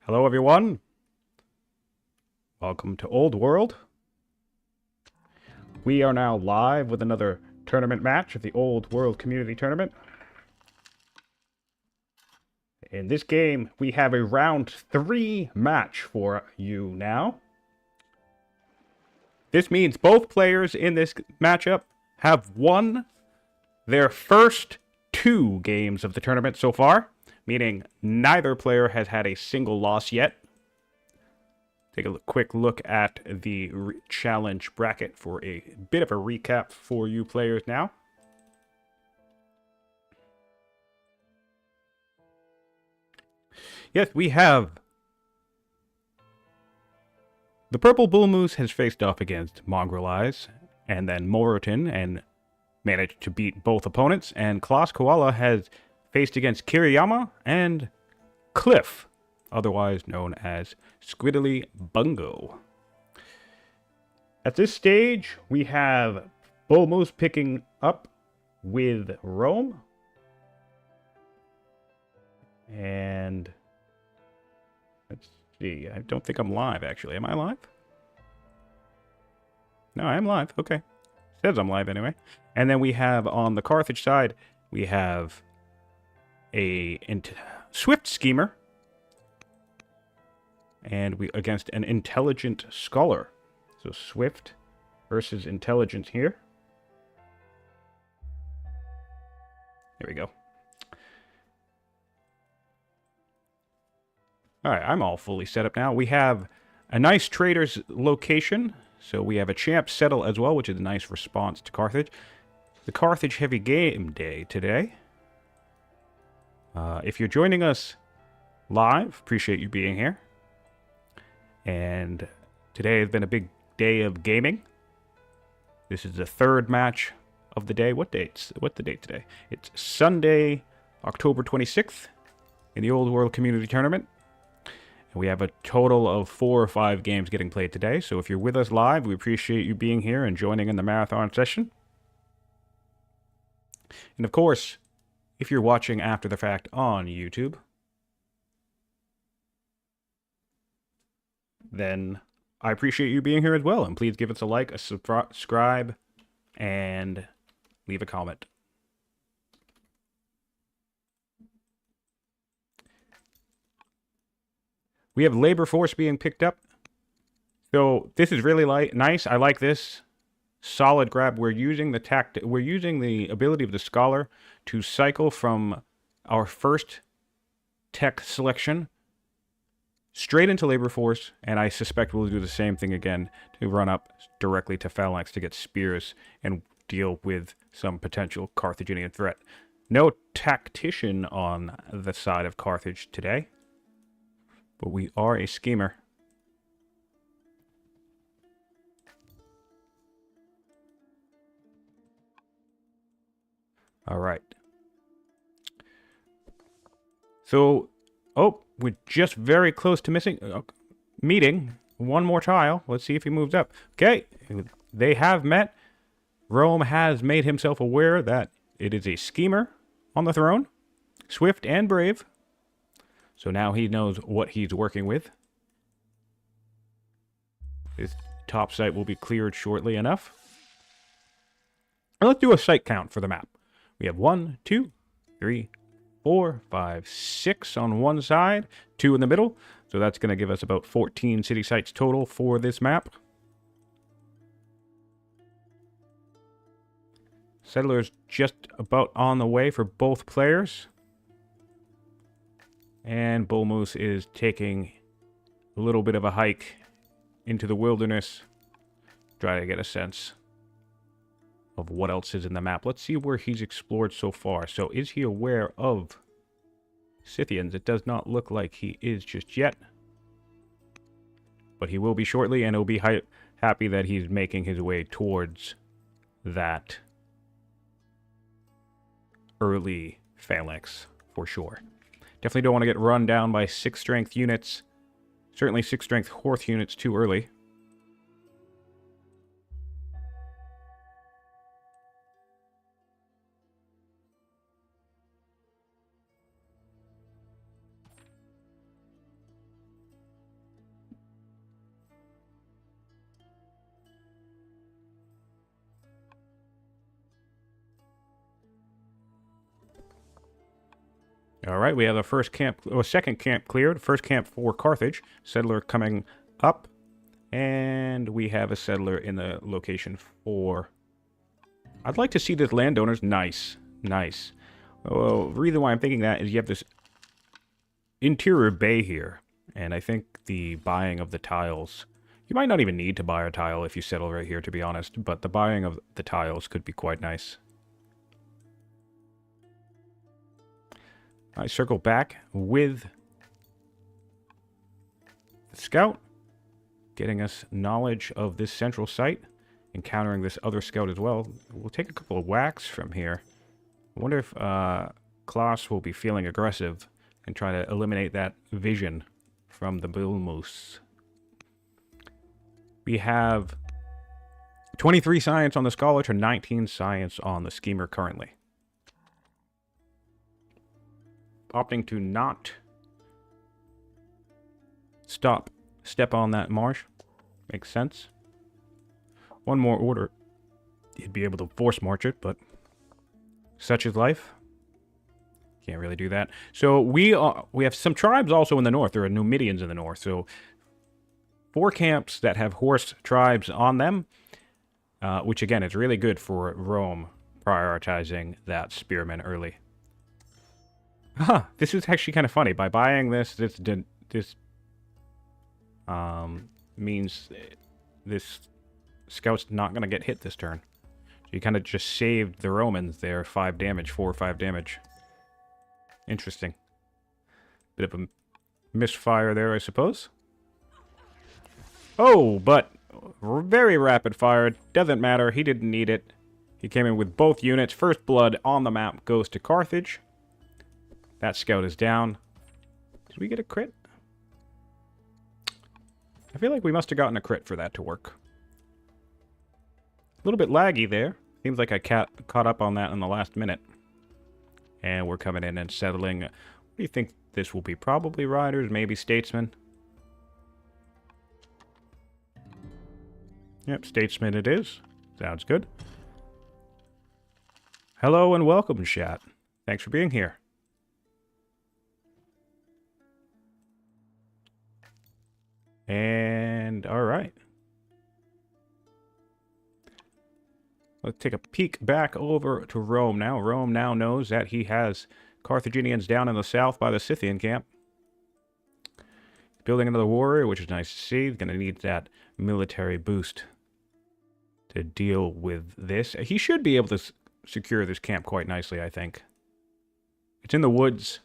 Hello, everyone. Welcome to Old World. We are now live with another tournament match of the Old World Community Tournament. In this game, we have a round 3 match for you now. This means both players in this matchup have won their first 2 games of the tournament so far, meaning neither player has had a single loss yet. Take a quick look at the challenge bracket for a bit of a recap for you players now. Yes, we have the Purple Bull Moose has faced off against Mongrel Eyes and then Morotin and managed to beat both opponents, and Klaus Koala has faced against Kiriyama and Cliff, otherwise known as Squiddly Bungo. At this stage, we have Bull Moose picking up with Rome. And let's see. I don't think I'm live, actually. Am I live? No, I am live. Okay. Says I'm live anyway. And then we have on the Carthage side, we have a Swift Schemer. And we against an Intelligent Scholar. So Swift versus Intelligence here. There we go. Alright, I'm all fully set up now. We have a nice trader's location. So we have a champ settle as well, which is a nice response to Carthage. The Carthage heavy game day today. If you're joining us live, appreciate you being here. And today has been a big day of gaming. This is the third match of the day. What's the date today? It's Sunday, October 26th in the Old World Community Tournament. And we have a total of 4 or 5 games getting played today. So if you're with us live, we appreciate you being here and joining in the marathon session. And of course, if you're watching after the fact on YouTube, then I appreciate you being here as well. And please give us a like, a subscribe, and leave a comment. We have labor force being picked up. So this is really nice. I like this. Solid grab. We're using the ability of the Scholar to cycle from our first tech selection straight into labor force, and I suspect we'll do the same thing again to run up directly to phalanx to get spears and deal with some potential Carthaginian threat. No tactician on the side of Carthage today, but we are a schemer. All right. So, we're just very close to meeting one more tile. Let's see if he moves up. Okay, they have met. Rome has made himself aware that it is a schemer on the throne, swift and brave. So now he knows what he's working with. This top site will be cleared shortly enough. And let's do a site count for the map. We have 1, 2, 3, 4, 5, 6 on one side, 2 in the middle. So that's going to give us about 14 city sites total for this map. Settlers just about on the way for both players. And Bull Moose is taking a little bit of a hike into the wilderness. Try to get a sense of what else is in the map. Let's see where he's explored so far. So is he aware of Scythians? It does not look like he is just yet. But he will be shortly, and he'll be happy that he's making his way towards that early phalanx, for sure. Definitely don't want to get run down by 6 strength units. Certainly 6 strength horse units too early. All right, we have the first camp, or second camp cleared. First camp for Carthage. Settler coming up. And we have a settler in the location for... I'd like to see this landowners. Nice. Nice. Well, the reason why I'm thinking that is you have this interior bay here. And I think the buying of the tiles... You might not even need to buy a tile if you settle right here, to be honest. But the buying of the tiles could be quite nice. I circle back with the scout, getting us knowledge of this central site, encountering this other scout as well. We'll take a couple of whacks from here. I wonder if Klaus will be feeling aggressive and try to eliminate that vision from the bullmoose. We have 23 science on the scholar to 19 science on the schemer currently. Opting to not step on that marsh. Makes sense. One more order. You'd be able to force march it, but such is life. Can't really do that. So we have some tribes also in the north. There are Numidians in the north. So 4 camps that have horse tribes on them, which again is really good for Rome prioritizing that spearman early. This is actually kind of funny. By buying this means this scout's not going to get hit this turn. So you kind of just saved the Romans there 5 damage, 4 or 5 damage. Interesting. Bit of a misfire there, I suppose. Oh, but very rapid fire. Doesn't matter. He didn't need it. He came in with both units. First blood on the map goes to Carthage. That scout is down. Did we get a crit? I feel like we must have gotten a crit for that to work. A little bit laggy there. Seems like I caught up on that in the last minute. And we're coming in and settling. What do you think this will be? Probably riders, maybe statesmen. Yep, statesman it is. Sounds good. Hello and welcome, chat. Thanks for being here. And, alright. Let's take a peek back over to Rome now. Rome now knows that he has Carthaginians down in the south by the Scythian camp. Building another warrior, which is nice to see. He's going to need that military boost to deal with this. He should be able to secure this camp quite nicely, I think. It's in the woods.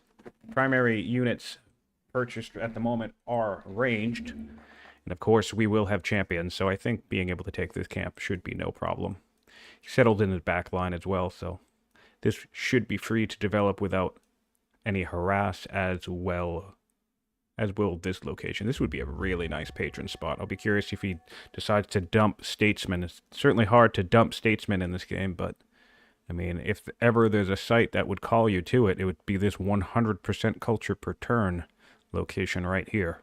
Primary units purchased at the moment are ranged. And of course, we will have champions, so I think being able to take this camp should be no problem. He settled in his back line as well, so this should be free to develop without any harass as well as will this location. This would be a really nice patron spot. I'll be curious if he decides to dump statesmen. It's certainly hard to dump statesmen in this game, but I mean, if ever there's a site that would call you to it, it would be this 100% culture per turn location right here.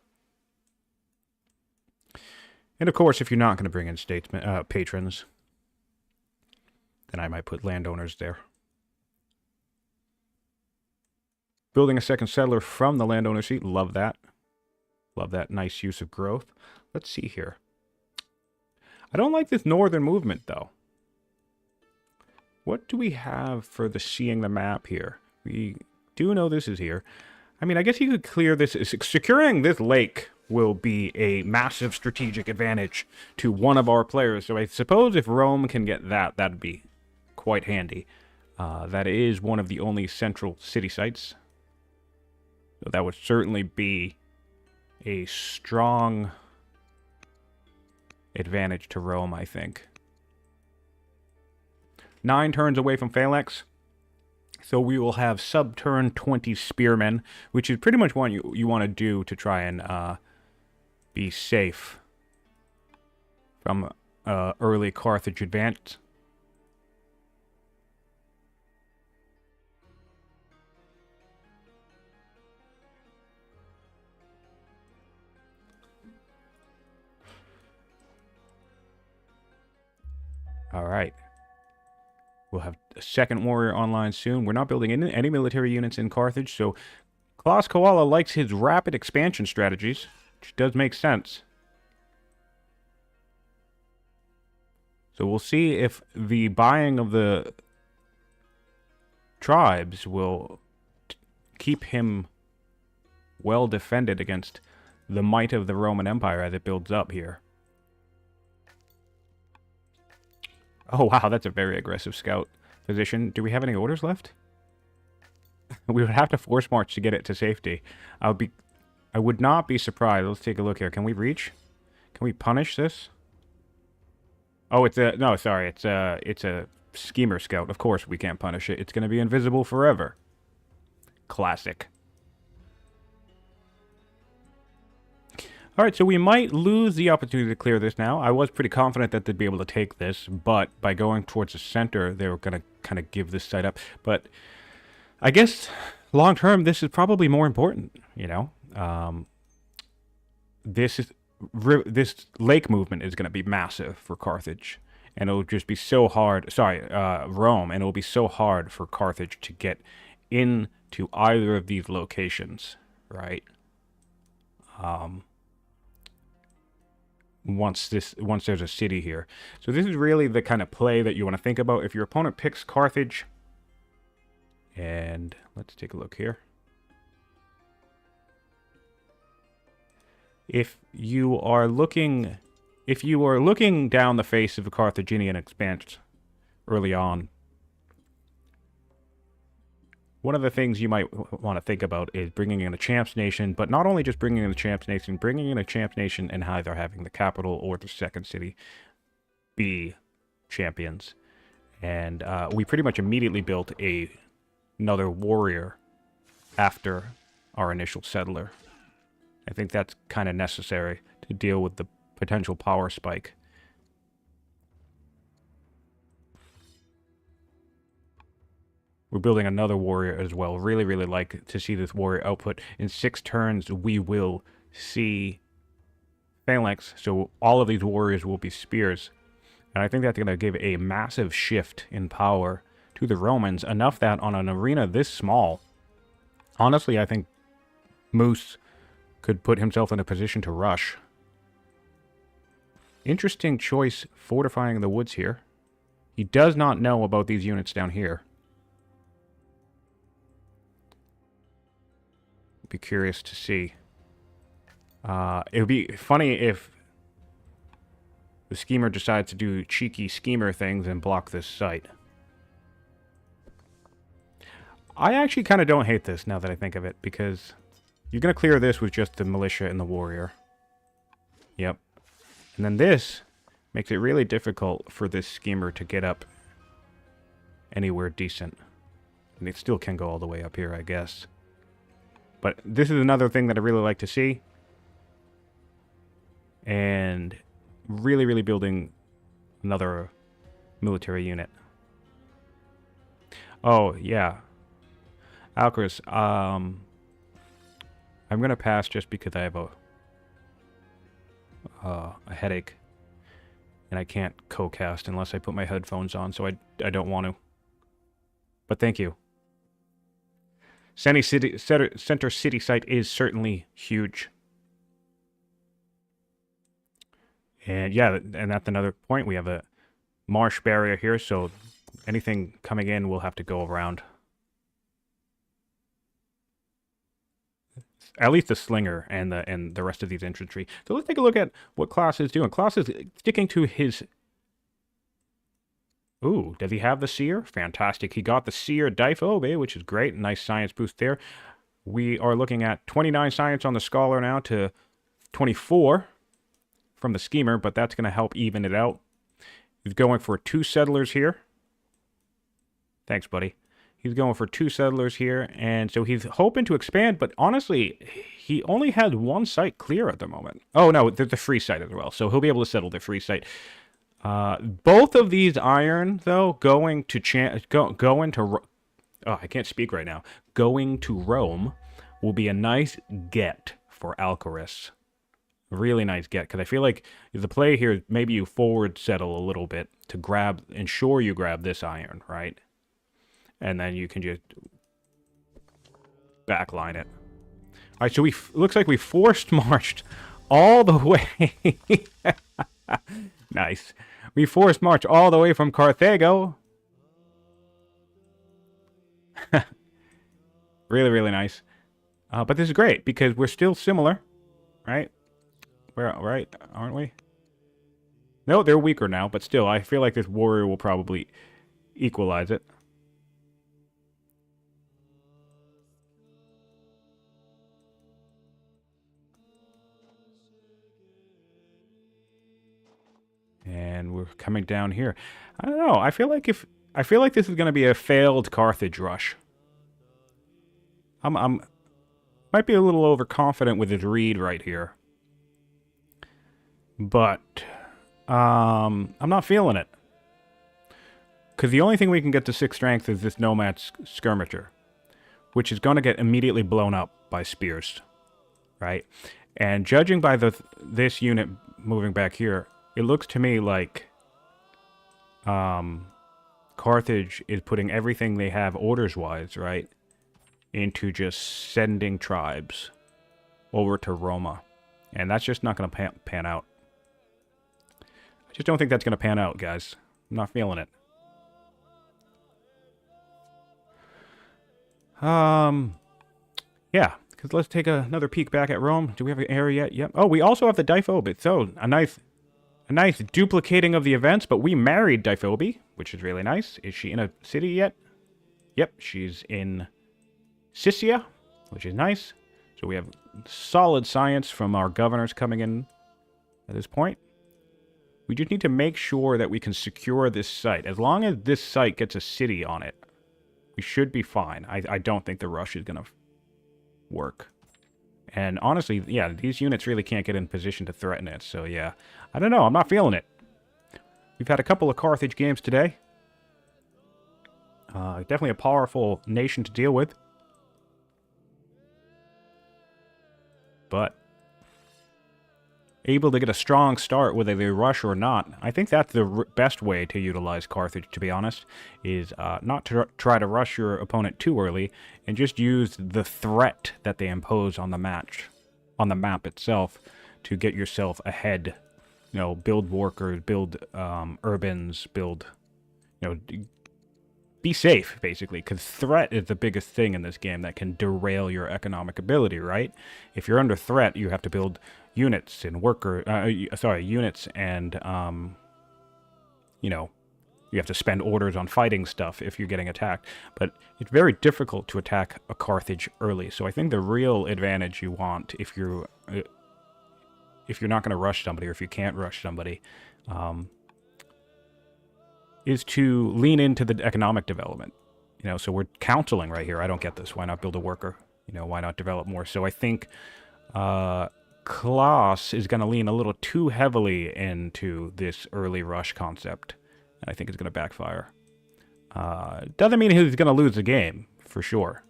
And of course, if you're not going to bring in statesmen, patrons, then I might put landowners there. Building a second settler from the landowner seat. Love that. Love that nice use of growth. Let's see here. I don't like this northern movement, though. What do we have for the seeing the map here? We do know this is here. I mean, I guess you could clear this. Securing this lake will be a massive strategic advantage to one of our players. So I suppose if Rome can get that, that'd be quite handy. That is one of the only central city sites. So that would certainly be a strong advantage to Rome, I think. 9 turns away from Phalanx. So we will have sub-turn 20 spearmen, which is pretty much what you want to do to try and be safe from early Carthage advance. All right. We'll have a second warrior online soon. We're not building any military units in Carthage, so Klaus Koala likes his rapid expansion strategies, which does make sense. So we'll see if the buying of the tribes will keep him well defended against the might of the Roman Empire as it builds up here. Oh, wow, that's a very aggressive scout position. Do we have any orders left? We would have to force march to get it to safety. I would not be surprised. Let's take a look here. Can we reach? Can we punish this? Oh, it's a... No, sorry. It's a schemer scout. Of course we can't punish it. It's going to be invisible forever. Classic. Alright, so we might lose the opportunity to clear this now. I was pretty confident that they'd be able to take this, but by going towards the center, they were going to kind of give this site up. But I guess long term, this is probably more important, you know? This lake movement is going to be massive for Carthage, and it'll just be so hard... Sorry, Rome, and it'll be so hard for Carthage to get into either of these locations, right? Once there's a city here. So this is really the kind of play that you want to think about. If your opponent picks Carthage, and let's take a look here. If you are looking down the face of a Carthaginian expanse early on, one of the things you might want to think about is bringing in a champs nation, but not only just bringing in a champs nation, bringing in a champs nation and either having the capital or the second city be champions. And we pretty much immediately built another warrior after our initial settler. I think that's kind of necessary to deal with the potential power spike. We're building another warrior as well. Really, really like to see this warrior output. In 6 turns, we will see phalanx, so all of these warriors will be spears. And I think that's going to give a massive shift in power to the Romans, enough that on an arena this small, honestly, I think Moose could put himself in a position to rush. Interesting choice fortifying the woods here. He does not know about these units down here. Be curious to see. It would be funny if the schemer decides to do cheeky schemer things and block this site. I actually kind of don't hate this now that I think of it, because you're going to clear this with just the militia and the warrior. Yep. And then this makes it really difficult for this schemer to get up anywhere decent. And it still can go all the way up here, I guess. But this is another thing that I really like to see. And really, really building another military unit. Oh, yeah. Alcaraz, I'm going to pass just because I have a headache. And I can't co-cast unless I put my headphones on, so I don't want to. But thank you. Center City site is certainly huge. And yeah, and that's another point. We have a marsh barrier here, so anything coming in will have to go around. At least the slinger and the rest of these infantry. So let's take a look at what Klaus is doing. Klaus is sticking to his... Ooh, does he have the seer? Fantastic. He got the seer Diphobe, which is great. Nice science boost there. We are looking at 29 science on the scholar now to 24 from the schemer, but that's going to help even it out. He's going for 2 settlers here. Thanks, buddy. He's going for 2 settlers here, and so he's hoping to expand, but honestly, he only has 1 site clear at the moment. Oh, no, there's a free site as well, so he'll be able to settle the free site. Both of these iron, though, going to I can't speak right now. Going to Rome will be a nice get for Alcaraz. Really nice get, because I feel like the play here is maybe you forward settle a little bit to ensure you grab this iron, right? And then you can just backline it. All right, so looks like we forced marched all the way. Nice. We forced march all the way from Carthago. Really, really nice. But this is great because we're still similar, right? We're right, aren't we? No, they're weaker now, but still, I feel like this warrior will probably equalize it. And we're coming down here. I don't know. I feel like this is going to be a failed Carthage rush. I'm might be a little overconfident with his read right here. But I'm not feeling it. Because the only thing we can get to 6 strength is this Nomad Skirmisher, which is going to get immediately blown up by spears, right? And judging by this unit moving back here, it looks to me like Carthage is putting everything they have orders-wise, right, into just sending tribes over to Roma. And that's just not going to pan out. I just don't think that's going to pan out, guys. I'm not feeling it. Yeah, because let's take another peek back at Rome. Do we have an area yet? Yep. Oh, we also have the Diphobe. So, a nice duplicating of the events, but we married Diphobe, which is really nice. Is she in a city yet? Yep, she's in Siscia, which is nice. So we have solid science from our governors coming in at this point. We just need to make sure that we can secure this site. As long as this site gets a city on it, we should be fine. I don't think the rush is going to work. And honestly, yeah, these units really can't get in position to threaten it. So yeah, I don't know. I'm not feeling it. We've had a couple of Carthage games today. Definitely a powerful nation to deal with. But able to get a strong start whether they rush or not. I think that's the best way to utilize Carthage, to be honest, is not to try to rush your opponent too early and just use the threat that they impose on the map itself to get yourself ahead. You know, build workers, build urbans, build, you know, be safe, basically, because threat is the biggest thing in this game that can derail your economic ability, right? If you're under threat, you have to build units and units and, you know, you have to spend orders on fighting stuff if you're getting attacked. But it's very difficult to attack a Carthage early. So I think the real advantage you want if you're not going to rush somebody, or if you can't rush somebody, is to lean into the economic development. You know, so we're counseling right here. I don't get this. Why not build a worker? You know, why not develop more? So I think Klaus is going to lean a little too heavily into this early rush concept. And I think it's going to backfire. Doesn't mean he's going to lose the game, for sure.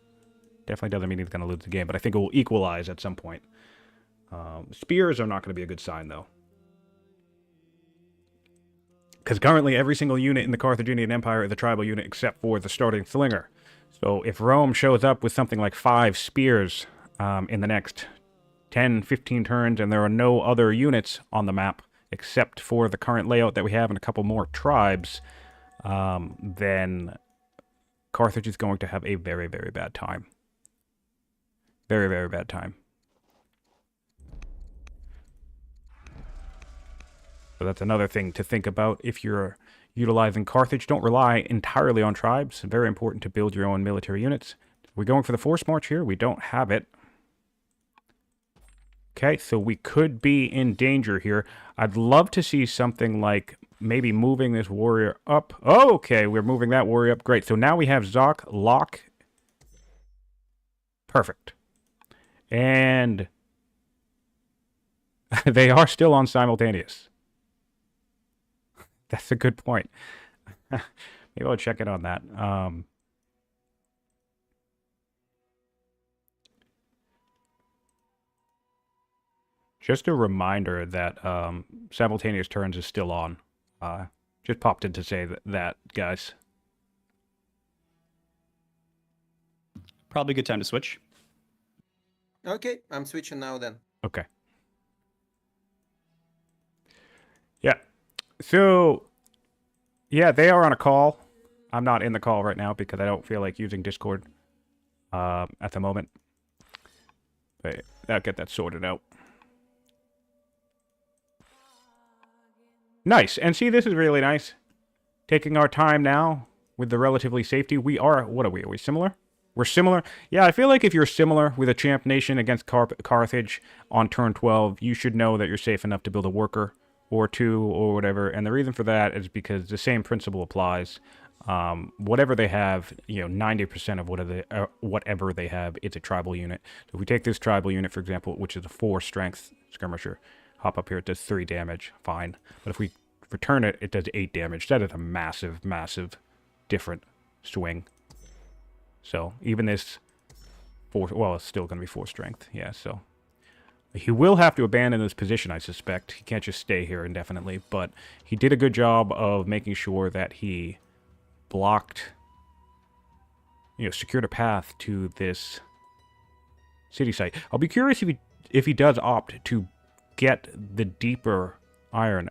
Definitely doesn't mean he's going to lose the game, but I think it will equalize at some point. Spears are not going to be a good sign, though. Because currently every single unit in the Carthaginian Empire is a tribal unit except for the starting slinger. So if Rome shows up with something like 5 spears in the next 10, 15 turns, and there are no other units on the map except for the current layout that we have and a couple more tribes, then Carthage is going to have a very, very bad time. Very, very bad time. So that's another thing to think about if you're utilizing Carthage. Don't rely entirely on tribes. Very important to build your own military units. We're going for the force march here. We don't have it. Okay, so we could be in danger here. I'd love to see something like maybe moving this warrior up. Oh, okay, we're moving that warrior up. Great. So now we have Zoc, Locke. Perfect. And they are still on simultaneous. That's a good point. Maybe I'll check in on that. Just a reminder that simultaneous turns is still on. Just popped in to say that, guys. Probably a good time to switch. Okay, I'm switching now then. Okay. Yeah. So, yeah, they are on a call. I'm not in the call right now because I don't feel like using Discord at the moment. But I'll get that sorted out. Nice. And see, this is really nice. Taking our time now with the relatively safety. We are, what are we? Are we similar? We're similar. Yeah, I feel like if you're similar with a champ nation against Carthage on turn 12, you should know that you're safe enough to build a worker or two or whatever. And the reason for that is because the same principle applies. Whatever they have, 90% of whatever they have, it's a tribal unit. So if we take this tribal unit, for example, which is a 4 strength skirmisher, hop up here, it does 3 damage, fine. But if we return it, it does 8 damage. That is a massive, massive different swing. So even this 4, well, it's still going to be 4 strength. Yeah, so he will have to abandon this position, I suspect. He can't just stay here indefinitely, but he did a good job of making sure that he blocked, secured a path to this city site. I'll be curious if he does opt to get the deeper iron.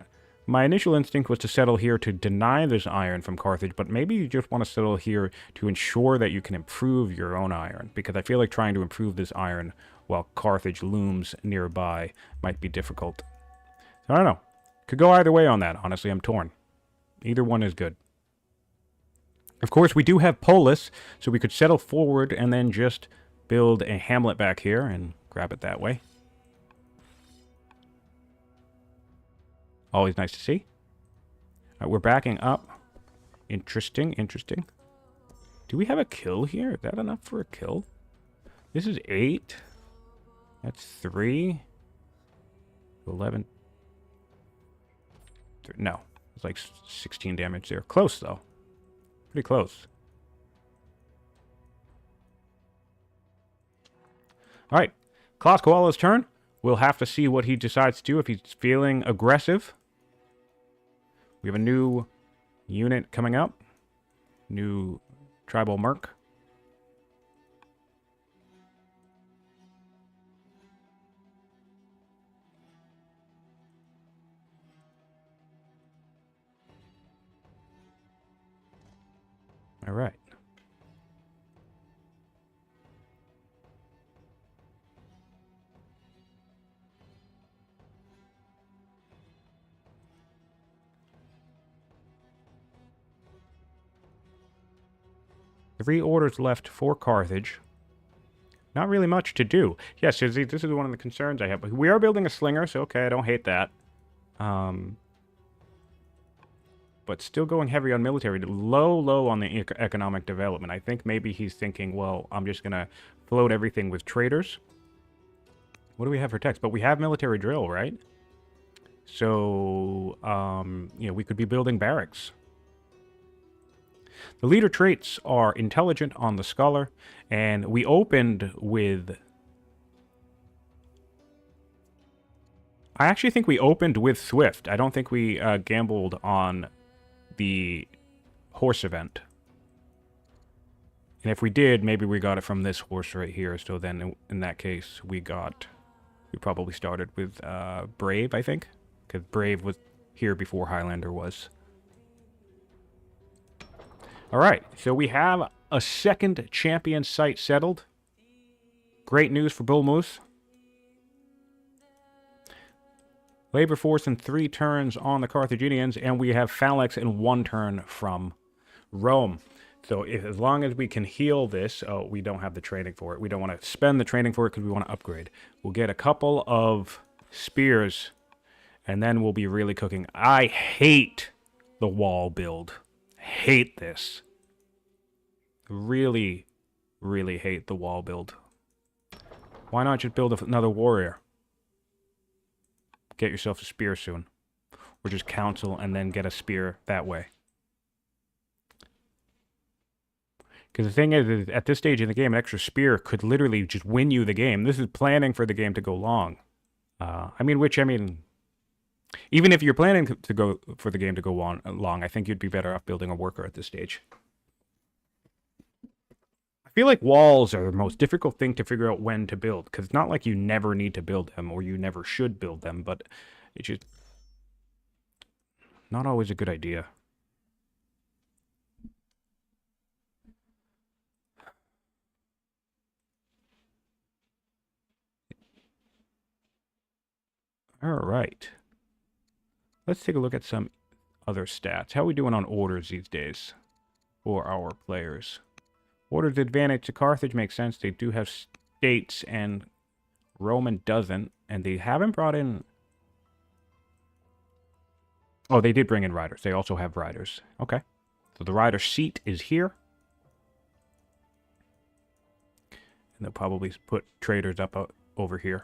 My initial instinct was to settle here to deny this iron from Carthage, but maybe you just want to settle here to ensure that you can improve your own iron, because I feel like trying to improve this iron while Carthage looms nearby might be difficult. So I don't know. Could go either way on that, honestly. I'm torn. Either one is good. Of course, we do have Polis, so we could settle forward and then just build a hamlet back here and grab it that way. Always nice to see. All right, we're backing up. Interesting, interesting. Do we have a kill here? Is that enough for a kill? This is 8. That's 3. 11. No, it's like 16 damage there. Close, though. Pretty close. All right, Klaus Koala's turn. We'll have to see what he decides to do if he's feeling aggressive. We have a new unit coming up. New tribal merc. All right. Three orders left for Carthage. Not really much to do. Yes, this is one of the concerns I have. We are building a slinger, so okay, I don't hate that. But still going heavy on military. Low on the economic development. I think maybe he's thinking, well, I'm just going to float everything with traders. What do we have for text? But we have military drill, right? So, we could be building barracks. The leader traits are intelligent on the scholar, and we opened with... I actually think we opened with Swift. I don't think we gambled on the horse event. And if we did, maybe we got it from this horse right here. So then, in that case, we probably started with Brave, I think. Because Brave was here before Highlander was. Alright, so we have a second champion site settled. Great news for BullMoose. Labor force in 3 turns on the Carthaginians, and we have phalanx in 1 turn from Rome. So as long as we can heal this, we don't have the training for it. We don't want to spend the training for it because we want to upgrade. We'll get a couple of spears, and then we'll be really cooking. I hate the wall build. Hate this. Really, really hate the wall build. Why not just build another warrior? Get yourself a spear soon. Or just counsel and then get a spear that way. Because the thing is, at this stage in the game, an extra spear could literally just win you the game. This is planning for the game to go long. I mean, even if you're planning to go for the game to go on long, I think you'd be better off building a worker at this stage. I feel like walls are the most difficult thing to figure out when to build, because it's not like you never need to build them or you never should build them, but it's just not always a good idea. All right. Let's take a look at some other stats. How are we doing on orders these days for our players? Orders advantage to Carthage makes sense. They do have states and Roman doesn't. And they haven't brought in... Oh, they did bring in riders. They also have riders. Okay. So the rider seat is here. And they'll probably put traders up over here.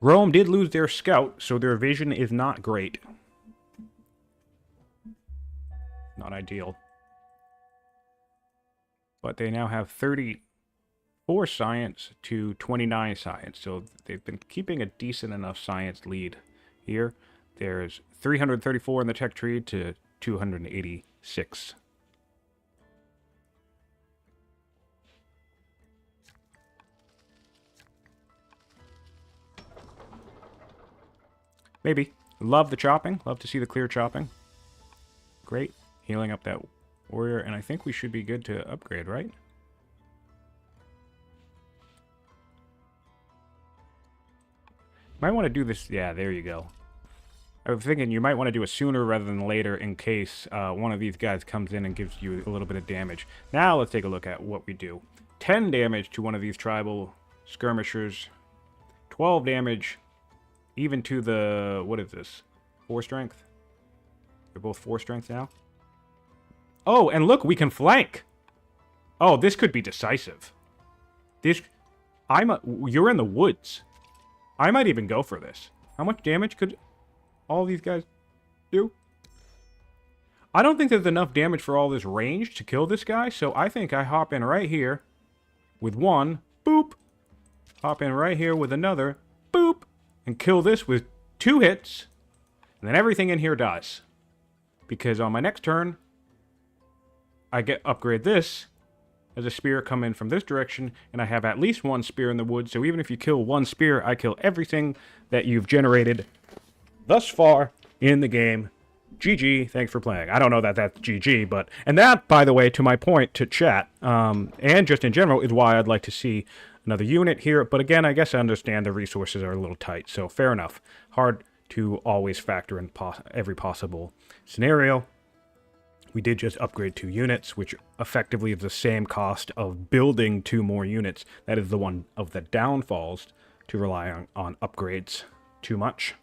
Rome did lose their scout, so their vision is not great. Not ideal. But they now have 34 science to 29 science, so they've been keeping a decent enough science lead here. There's 334 in the tech tree to 286. Maybe. Love the chopping. Love to see the clear chopping. Great. Healing up that warrior. And I think we should be good to upgrade, right? Might want to do this. Yeah, there you go. I was thinking you might want to do it sooner rather than later in case one of these guys comes in and gives you a little bit of damage. Now let's take a look at what we do. 10 damage to one of these tribal skirmishers. 12 damage... Even to the, what is this? 4 strength? They're both 4 strength now. Oh, and look, we can flank. Oh, this could be decisive. You're in the woods. I might even go for this. How much damage could all these guys do? I don't think there's enough damage for all this range to kill this guy, so I think I hop in right here with one, boop. Hop in right here with another, boop. And kill this with 2 hits. And then everything in here dies. Because on my next turn, I get upgrade this as a spear come in from this direction. And I have at least 1 spear in the woods. So even if you kill 1 spear, I kill everything that you've generated thus far in the game. GG, thanks for playing. I don't know that that's GG, but... And that, by the way, to my point to chat, and just in general, is why I'd like to see another unit here. But again, I guess I understand the resources are a little tight, so fair enough. Hard to always factor in every possible scenario. We did just upgrade 2 units, which effectively is the same cost of building 2 more units. That is the one of the downfalls to rely on upgrades too much.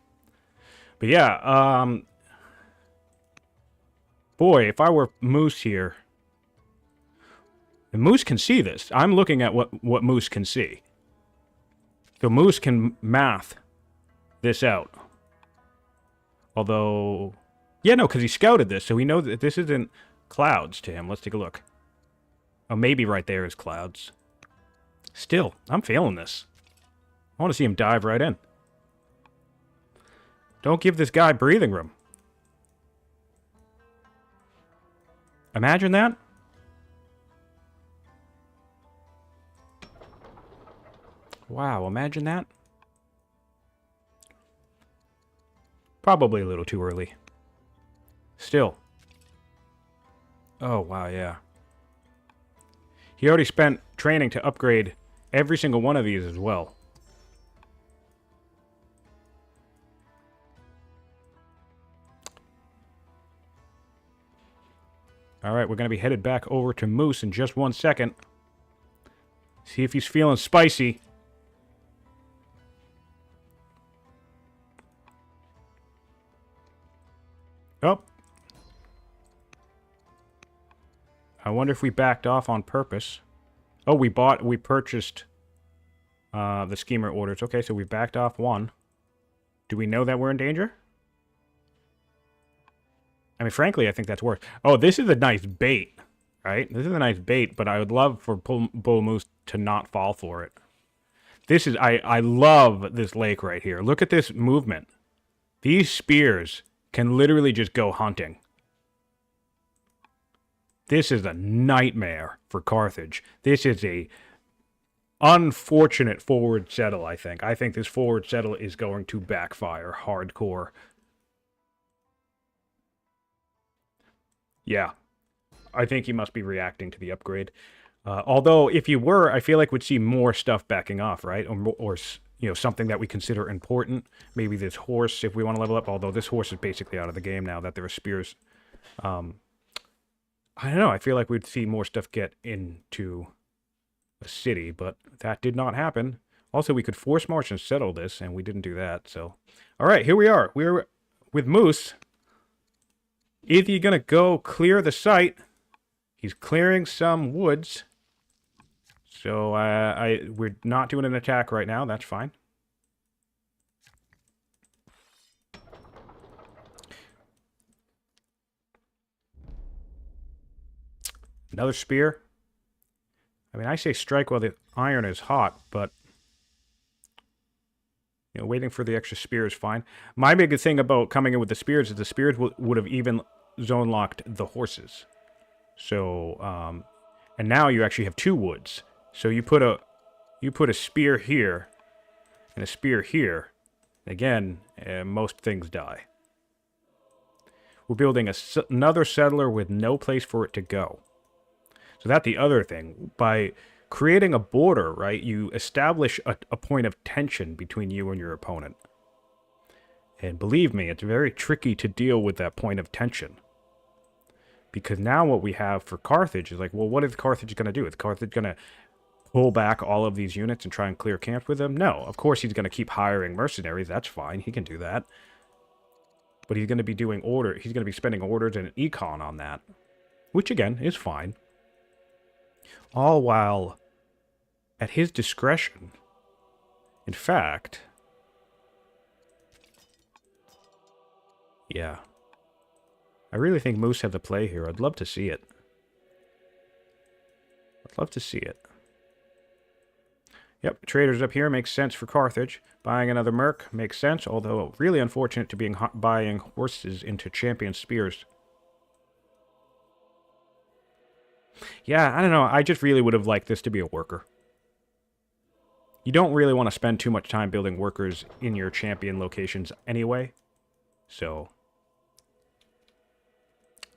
But yeah, boy, if I were Moose here... And Moose can see this. I'm looking at what Moose can see. So Moose can math this out. Although... Yeah, no, because he scouted this, so we know that this isn't clouds to him. Let's take a look. Oh, maybe right there is clouds. Still, I'm feeling this. I want to see him dive right in. Don't give this guy breathing room. Imagine that. Wow, imagine that. Probably a little too early. Still. Oh, wow, yeah. He already spent training to upgrade every single one of these as well. Alright, we're going to be headed back over to Moose in just 1 second. See if he's feeling spicy. Oh. I wonder if we backed off on purpose. Oh, we purchased the schemer orders. Okay, so we backed off 1. Do we know that we're in danger? I mean, frankly, I think that's worse. Oh, this is a nice bait. Right? This is a nice bait, but I would love for Bull Moose to not fall for it. This is, I love this lake right here. Look at this movement. These spears can literally just go hunting. This is a nightmare for Carthage. This is a unfortunate forward settle, I think. I think this forward settle is going to backfire hardcore. Yeah. I think he must be reacting to the upgrade. Although, if you were, I feel like we'd see more stuff backing off, right? Or you know, something that we consider important. Maybe this horse, if we want to level up. Although this horse is basically out of the game now that there are spears. I don't know. I feel like we'd see more stuff get into a city, but that did not happen. Also, we could force march and settle this, and we didn't do that. So, all right, here we are. We're with Moose. Is he gonna go clear the site? He's clearing some woods. So we're not doing an attack right now. That's fine. Another spear. I mean, I say strike while the iron is hot, but you know, waiting for the extra spear is fine. My biggest thing about coming in with the spears is the spears would have even zone locked the horses. So, and now you actually have 2 woods. So you put a spear here and a spear here. Again, most things die. We're building another settler with no place for it to go. So that's the other thing. By creating a border, right, you establish a point of tension between you and your opponent. And believe me, it's very tricky to deal with that point of tension. Because now what we have for Carthage is like, well, what is Carthage going to do? Is Carthage going to pull back all of these units and try and clear camp with them? No, of course he's going to keep hiring mercenaries. That's fine. He can do that. But he's going to be doing he's going to be spending orders and an econ on that. Which, again, is fine. All while, at his discretion, in fact, yeah. I really think Moose had the play here. I'd love to see it. I'd love to see it. Yep, traders up here makes sense for Carthage. Buying another merc makes sense, although really unfortunate to be buying horses into champion spears. Yeah, I don't know. I just really would have liked this to be a worker. You don't really want to spend too much time building workers in your champion locations anyway. So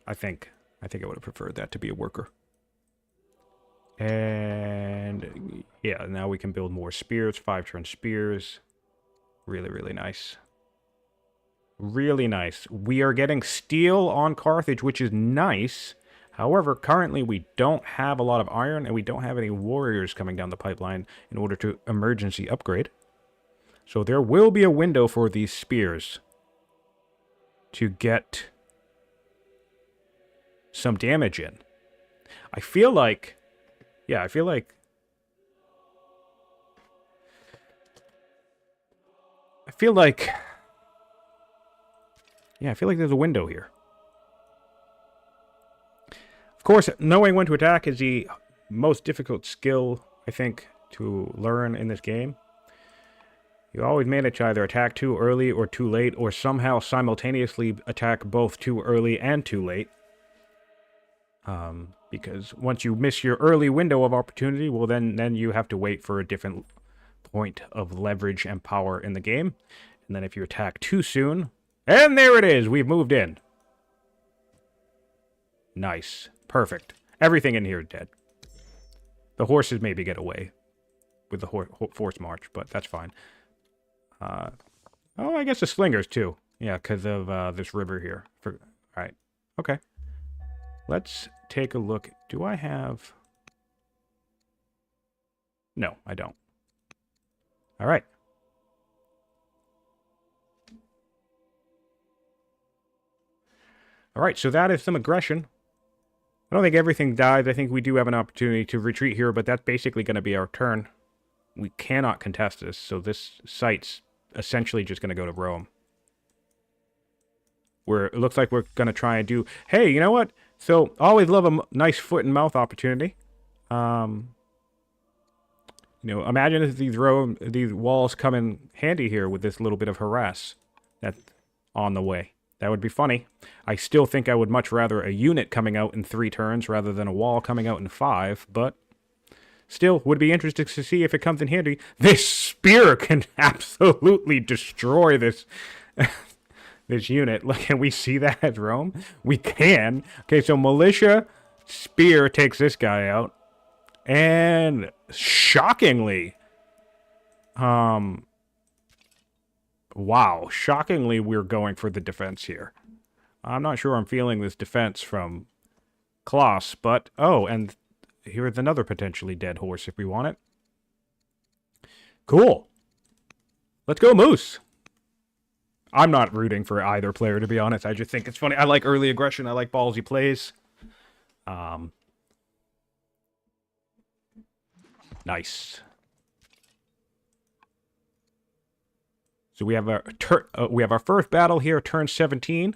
I think I would have preferred that to be a worker. And yeah, now we can build more spears, 5-turn spears. Really, really nice. Really nice. We are getting steel on Carthage, which is nice. However, currently we don't have a lot of iron, and we don't have any warriors coming down the pipeline in order to emergency upgrade. So there will be a window for these spears to get some damage in. I feel like... Yeah, I feel like... Yeah, I feel like there's a window here. Of course, knowing when to attack is the most difficult skill, I think, to learn in this game. You always manage to either attack too early or too late, or somehow simultaneously attack both too early and too late. Because once you miss your early window of opportunity, well, then you have to wait for a different point of leverage and power in the game. And then if you attack too soon, and there it is, we've moved in. Nice. Perfect. Everything in here is dead. The horses maybe get away with the force march, but that's fine. Oh, I guess the slingers too. Yeah, because of this river here. All right. Okay. Let's take a look. Do I have... No, I don't. All right. All right, so that is some aggression. I don't think everything dies. I think we do have an opportunity to retreat here, but that's basically going to be our turn. We cannot contest this, so this site's essentially just going to go to Rome. It looks like we're going to try and do... Hey, you know what? So, always love a nice foot and mouth opportunity. Imagine if these walls come in handy here with this little bit of harass that's on the way. That would be funny. I still think I would much rather a unit coming out in 3 turns rather than a wall coming out in 5, but still would be interesting to see if it comes in handy. This spear can absolutely destroy this this unit. Look, can we see that at Rome? We can. Okay, so militia spear takes this guy out. And shockingly, wow, shockingly, we're going for the defense here. I'm not sure I'm feeling this defense from Klaus, but, oh, and here's another potentially dead horse if we want it. Cool. Let's go, Moose. I'm not rooting for either player, to be honest. I just think it's funny. I like early aggression. I like ballsy plays. Nice. So we have our first battle here, turn 17.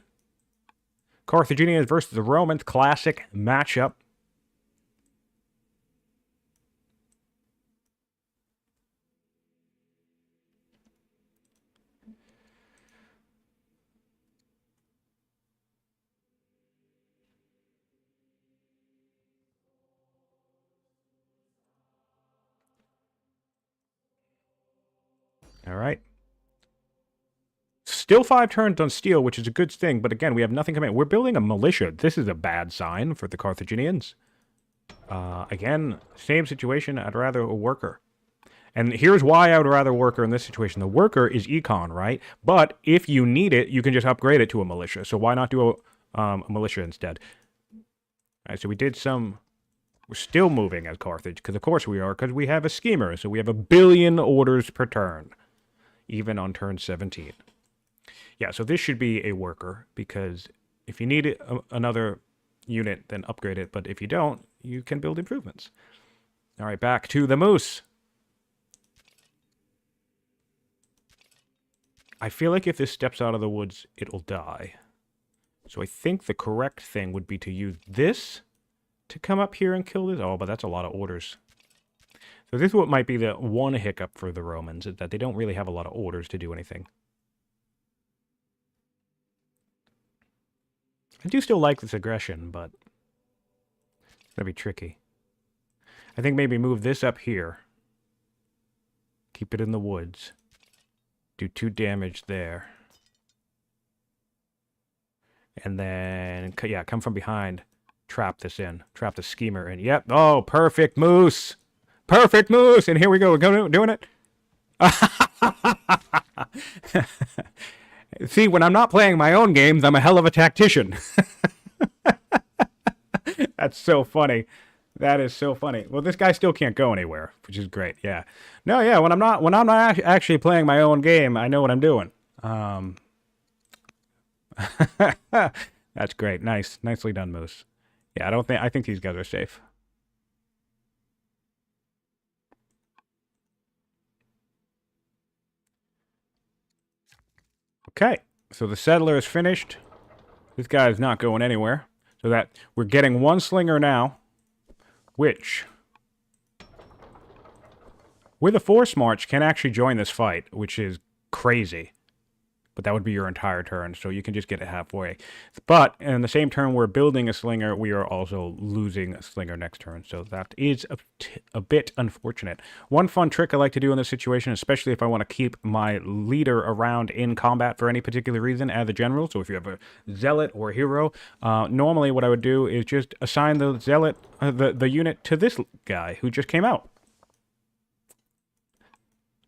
Carthaginians versus the Romans, classic matchup. All right. Still 5 turns on steel, which is a good thing, but again, we have nothing coming. We're building a militia. This is a bad sign for the Carthaginians. Again, same situation. I'd rather a worker. And here's why I would rather a worker in this situation. The worker is econ, right? But if you need it, you can just upgrade it to a militia. So why not do a militia instead? All right, so we did some... We're still moving as Carthage, because of course we are, because we have a schemer. So we have 1 billion orders per turn, even on turn 17. Yeah, so this should be a worker, because if you need another unit, then upgrade it. But if you don't, you can build improvements. All right, back to the Moose. I feel like if this steps out of the woods, it'll die. So I think the correct thing would be to use this to come up here and kill this. Oh, but that's a lot of orders. So this is what might be the one hiccup for the Romans, is that they don't really have a lot of orders to do anything. I do still like this aggression, but it's going to be tricky. I think maybe move this up here. Keep it in the woods. Do 2 damage there. And then, yeah, come from behind. Trap this in. Trap the schemer in. Yep. Oh, perfect, Moose. Perfect, Moose. And here we go. We're doing it. See, when I'm not playing my own games, I'm a hell of a tactician. That's so funny. That is so funny. Well, this guy still can't go anywhere, which is great. Yeah. No, yeah. When I'm not actually playing my own game, I know what I'm doing. That's great. Nice. Nicely done, Moose. Yeah, I think these guys are safe. Okay, so the settler is finished. This guy is not going anywhere. So that we're getting 1 slinger now, which, with a force march, can actually join this fight, which is crazy. But that would be your entire turn, so you can just get it halfway. But in the same turn we're building a slinger, we are also losing a slinger next turn. So that is a bit unfortunate. One fun trick I like to do in this situation, especially if I want to keep my leader around in combat for any particular reason as a general. So if you have a zealot or a hero, normally what I would do is just assign the zealot, the unit to this guy who just came out.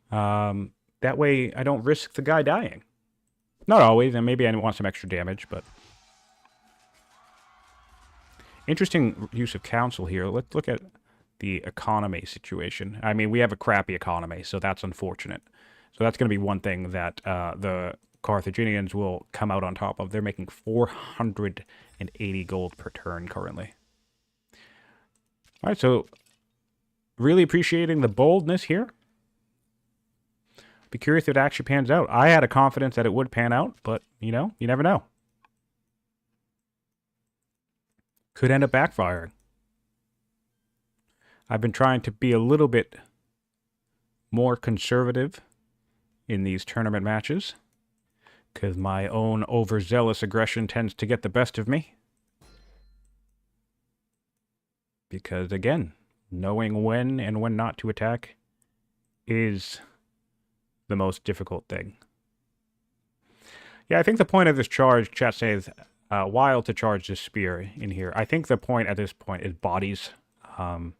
That way I don't risk the guy dying. Not always, and maybe I want some extra damage, but... Interesting use of council here. Let's look at the economy situation. I mean, we have a crappy economy, so that's unfortunate. So that's going to be one thing that the Carthaginians will come out on top of. They're making 480 gold per turn currently. All right, so really appreciating the boldness here. Be curious if it actually pans out. I had a confidence that it would pan out, but, you know, you never know. could end up backfiring. I've been trying to be a little bit more conservative in these tournament matches because my own overzealous aggression tends to get the best of me. Because, again, knowing when and when not to attack is the most difficult thing. Yeah, I think the point of this charge, chat says, while to charge this spear in here, I think the point at this point is bodies. You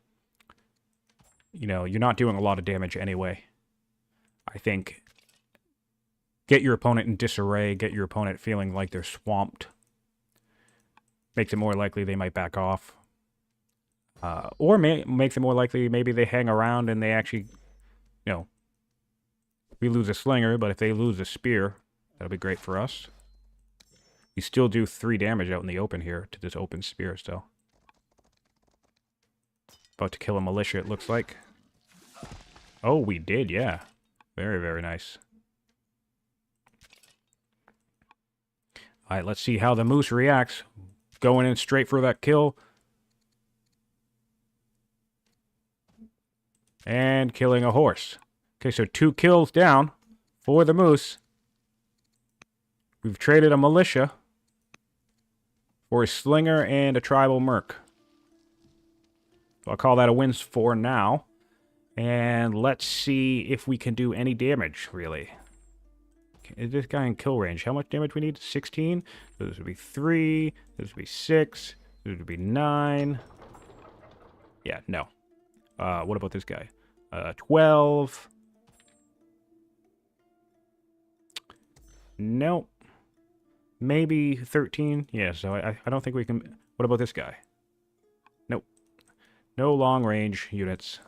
know, you're not doing a lot of damage anyway. I think get your opponent in disarray, get your opponent feeling like they're swamped. Makes it more likely they might back off. Or makes it more likely maybe they hang around and they actually, you know, we lose a slinger, but if they lose a spear, that'll be great for us. We still do 3 damage out in the open here to this open spear, so. About to kill a militia, it looks like. Oh, we did, yeah. Very, very nice. Alright, let's see how the moose reacts. Going in straight for that kill. And killing a horse. Okay, so 2 kills down for the moose. We've traded a militia for a slinger and a tribal merc. So I'll call that a win for now. And let's see if we can do any damage, really. Is this guy in kill range? How much damage we need? 16? So this would be 3. This would be 6. This would be 9. Yeah, no. What about this guy? 12. Nope. Maybe 13. Yeah, so I don't think we can... What about this guy? Nope. No long range units.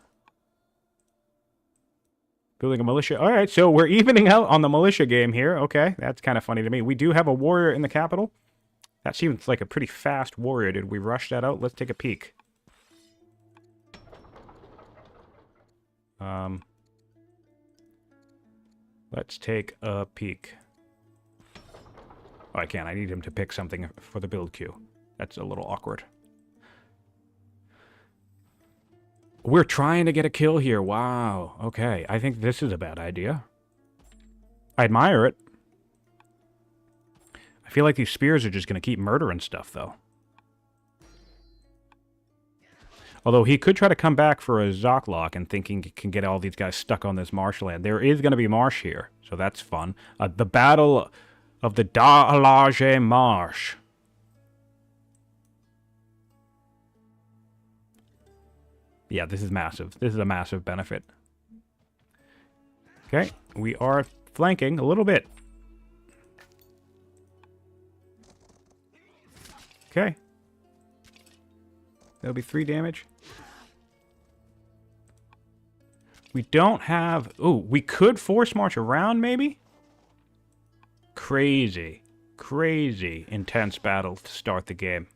Building a militia. All right, so we're evening out on the militia game here. Okay, that's kind of funny to me. We do have a warrior in the capital. That seems like a pretty fast warrior. Did we rush that out? Let's take a peek. Let's take a peek. Oh, I can't. I need him to pick something for the build queue. That's a little awkward. We're trying to get a kill here. Wow. Okay. I think this is a bad idea. I admire it. I feel like these spears are just going to keep murdering stuff, though. Although he could try to come back for a Zocklock and thinking he can get all these guys stuck on this marshland. There is going to be marsh here, so that's fun. The Battle of the Da'alage Marsh. Yeah, this is massive. This is a massive benefit. Okay, we are flanking a little bit. Okay. That'll be 3 damage. We don't have... Ooh, we could force march around, maybe? Crazy, crazy intense battle to start the game.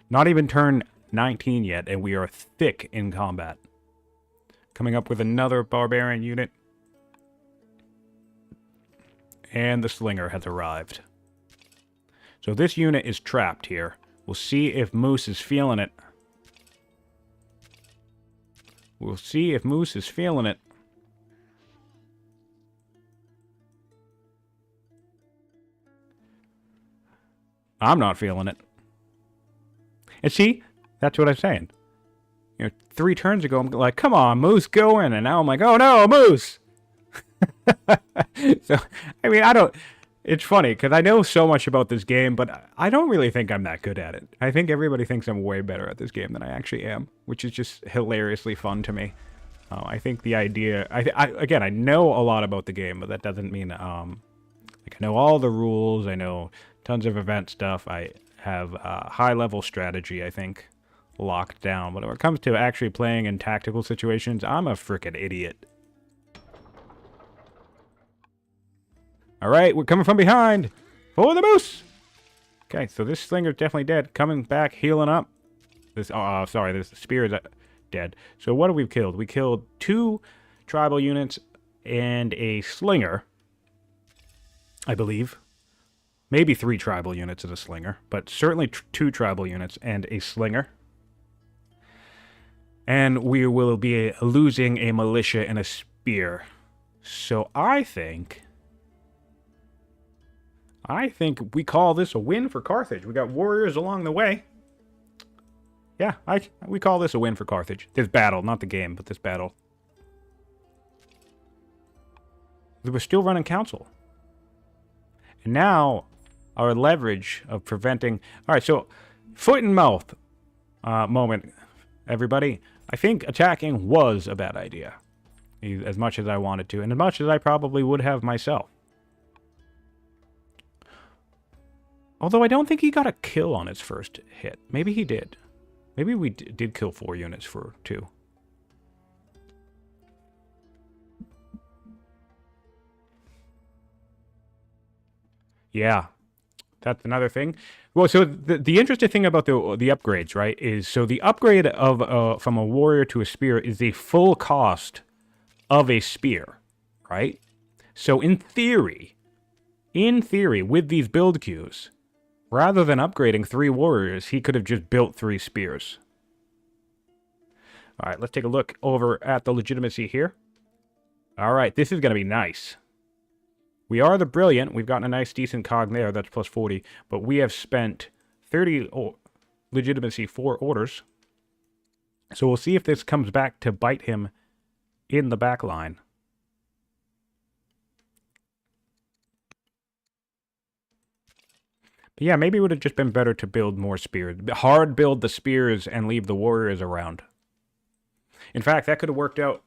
Not even turn 19 yet, and we are thick in combat. Coming up with another barbarian unit. And the slinger has arrived. So this unit is trapped here. We'll see if Moose is feeling it. We'll see if Moose is feeling it. I'm not feeling it. And see, that's what I'm saying. You know, 3 turns ago, I'm like, come on, Moose, go in. And now I'm like, oh no, Moose! So, I mean, I don't... It's funny, because I know so much about this game, but I don't really think I'm that good at it. I think everybody thinks I'm way better at this game than I actually am, which is just hilariously fun to me. I think the idea... Again, I know a lot about the game, but that doesn't mean... like, I know all the rules, I know tons of event stuff, I have high-level strategy, I think, locked down. But when it comes to actually playing in tactical situations, I'm a frickin' idiot. Alright, we're coming from behind for the Moose! Okay, so this slinger's definitely dead. Coming back, healing up. This, sorry, this spear is dead. So what have we killed? We killed 2 tribal units and a slinger, I believe. maybe 3 tribal units and a slinger, but certainly 2 tribal units and a slinger. And we will be losing a militia and a spear. So I think we call this a win for Carthage. We got warriors along the way. Yeah, we call this a win for Carthage. This battle, not the game, but this battle. We're still running council. And now, our leverage of preventing... Alright, so, foot and mouth moment, everybody. I think attacking was a bad idea. As much as I wanted to, and as much as I probably would have myself. Although I don't think he got a kill on his first hit. Maybe he did. Maybe we did kill 4 units for 2. Yeah, that's another thing. Well, so the interesting thing about the upgrades, right, is so the upgrade of from a warrior to a spear is the full cost of a spear, right? So in theory, with these build queues, rather than upgrading 3 warriors, he could have just built 3 spears. All right, let's take a look over at the legitimacy here. All right, this is going to be nice. We are the brilliant. We've gotten a nice, decent cog there. That's plus 40. But we have spent 30 legitimacy for orders. So we'll see if this comes back to bite him in the back line. But yeah, maybe it would have just been better to build more spears. Hard build the spears and leave the warriors around. In fact, that could have worked out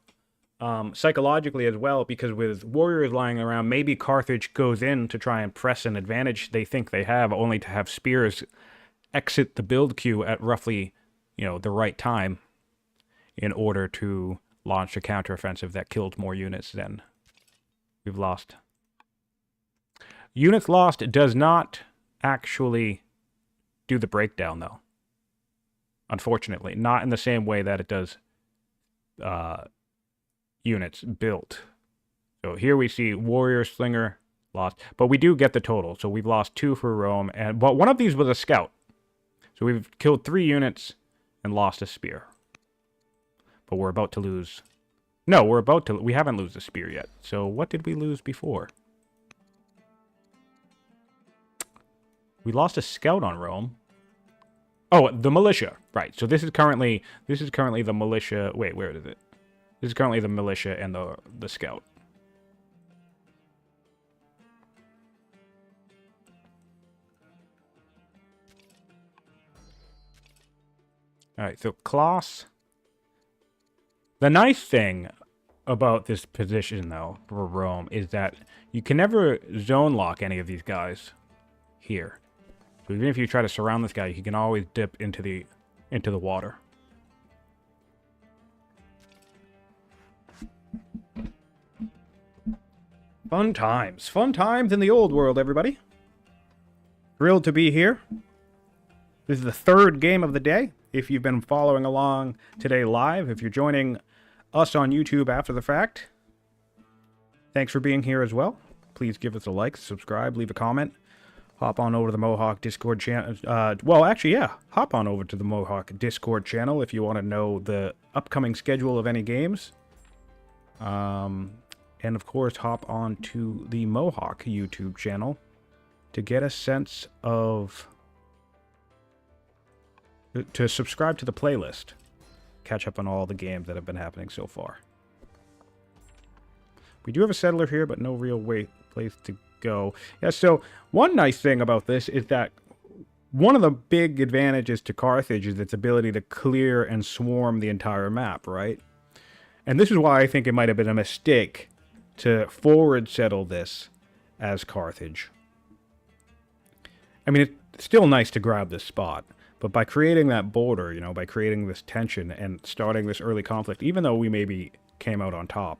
psychologically as well, because with warriors lying around, maybe Carthage goes in to try and press an advantage they think they have, only to have spears exit the build queue at roughly, the right time in order to launch a counteroffensive that killed more units than we've lost. Units lost does not actually do the breakdown, though. Unfortunately, not in the same way that it does units built. So here we see warrior, slinger lost, but we do get the total. So we've lost 2 for Rome, but one of these was a scout. So we've killed 3 units and lost a spear. But we're about to lose. No, we haven't lost a spear yet. So what did we lose before? We lost a scout on Rome. Oh, the militia. Right. So this is currently the militia. Wait, where is it? This is currently the militia and the scout. Alright, so class. The nice thing about this position, though, for Rome, is that you can never zone lock any of these guys here. So even if you try to surround this guy, you can always dip into the water. Fun times in the old world, everybody. Thrilled to be here. This is the 3rd game of the day. If you've been following along today live, if you're joining us on YouTube after the fact, thanks for being here as well. Please give us a like, subscribe, leave a comment. Hop on over to the Mohawk Discord channel. Hop on over to the Mohawk Discord channel if you want to know the upcoming schedule of any games. And of course, hop on to the Mohawk YouTube channel to get a sense of... to subscribe to the playlist. Catch up on all the games that have been happening so far. We do have a settler here, but no real place to go. Yeah, so one nice thing about this is that one of the big advantages to Carthage is its ability to clear and swarm the entire map, right? And this is why I think it might have been a mistake to forward settle this as Carthage. I mean, it's still nice to grab this spot, but by creating that border, by creating this tension and starting this early conflict, even though we maybe came out on top,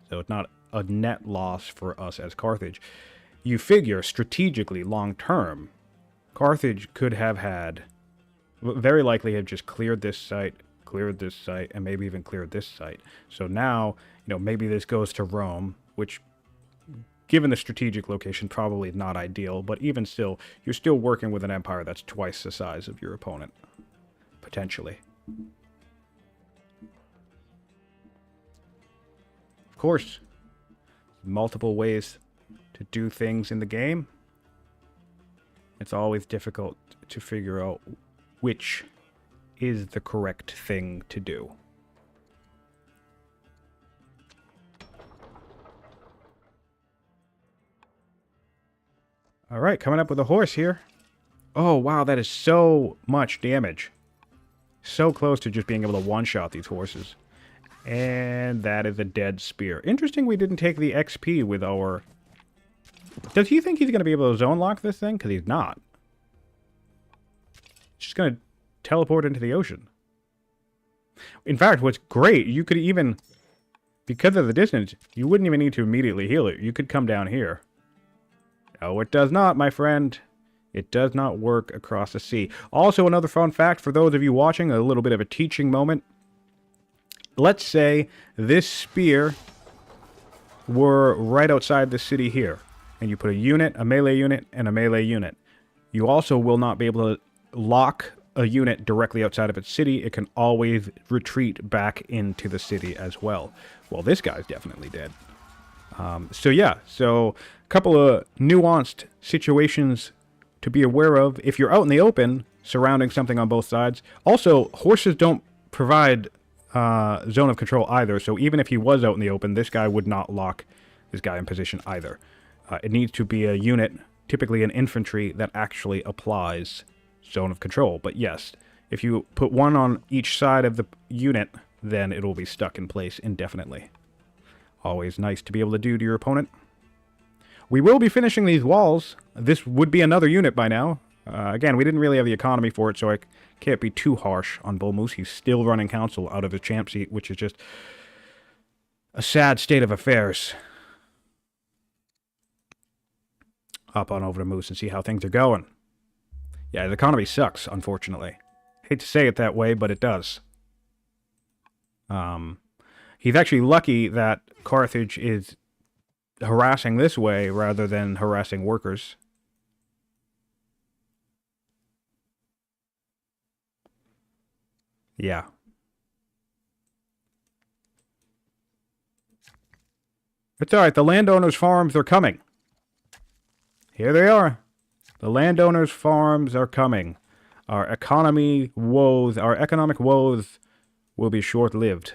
so it's not a net loss for us as Carthage, you figure strategically, long term, Carthage could have had, very likely have just cleared this site, and maybe even cleared this site. So now, maybe this goes to Rome, which given the strategic location, probably not ideal, but even still, you're still working with an empire that's twice the size of your opponent, potentially. Of course, multiple ways to do things in the game. It's always difficult to figure out which is the correct thing to do. All right, coming up with a horse here. Oh, wow, that is so much damage. So close to just being able to one-shot these horses. And that is a dead spear. Interesting we didn't take the XP with our... Does he think he's going to be able to zone lock this thing? Because he's not. He's just going to teleport into the ocean. In fact, what's great, you could even... Because of the distance, you wouldn't even need to immediately heal it. You could come down here. No, it does not, my friend. It does not work across the sea. Also, another fun fact for those of you watching, a little bit of a teaching moment. Let's say this spear were right outside the city here, and you put a unit, a melee unit, and a melee unit. You also will not be able to lock a unit directly outside of its city. It can always retreat back into the city as well. Well, this guy's definitely dead. So yeah, so a couple of nuanced situations to be aware of if you're out in the open, surrounding something on both sides. Also, horses don't provide zone of control either, so even if he was out in the open, this guy would not lock this guy in position either. It needs to be a unit, typically an infantry, that actually applies zone of control. But yes, if you put one on each side of the unit, then it'll be stuck in place indefinitely. Always nice to be able to do to your opponent. We will be finishing these walls. This would be another unit by now. Again, we didn't really have the economy for it, so I can't be too harsh on BullMoose. He's still running council out of his champ seat, which is just a sad state of affairs. Hop on over to Moose and see how things are going. Yeah, the economy sucks, unfortunately. Hate to say it that way, but it does. He's actually lucky that Carthage is harassing this way rather than harassing workers. Yeah. It's alright, the landowners' farms are coming. Here they are. The landowners' farms are coming. Our economic woes will be short-lived.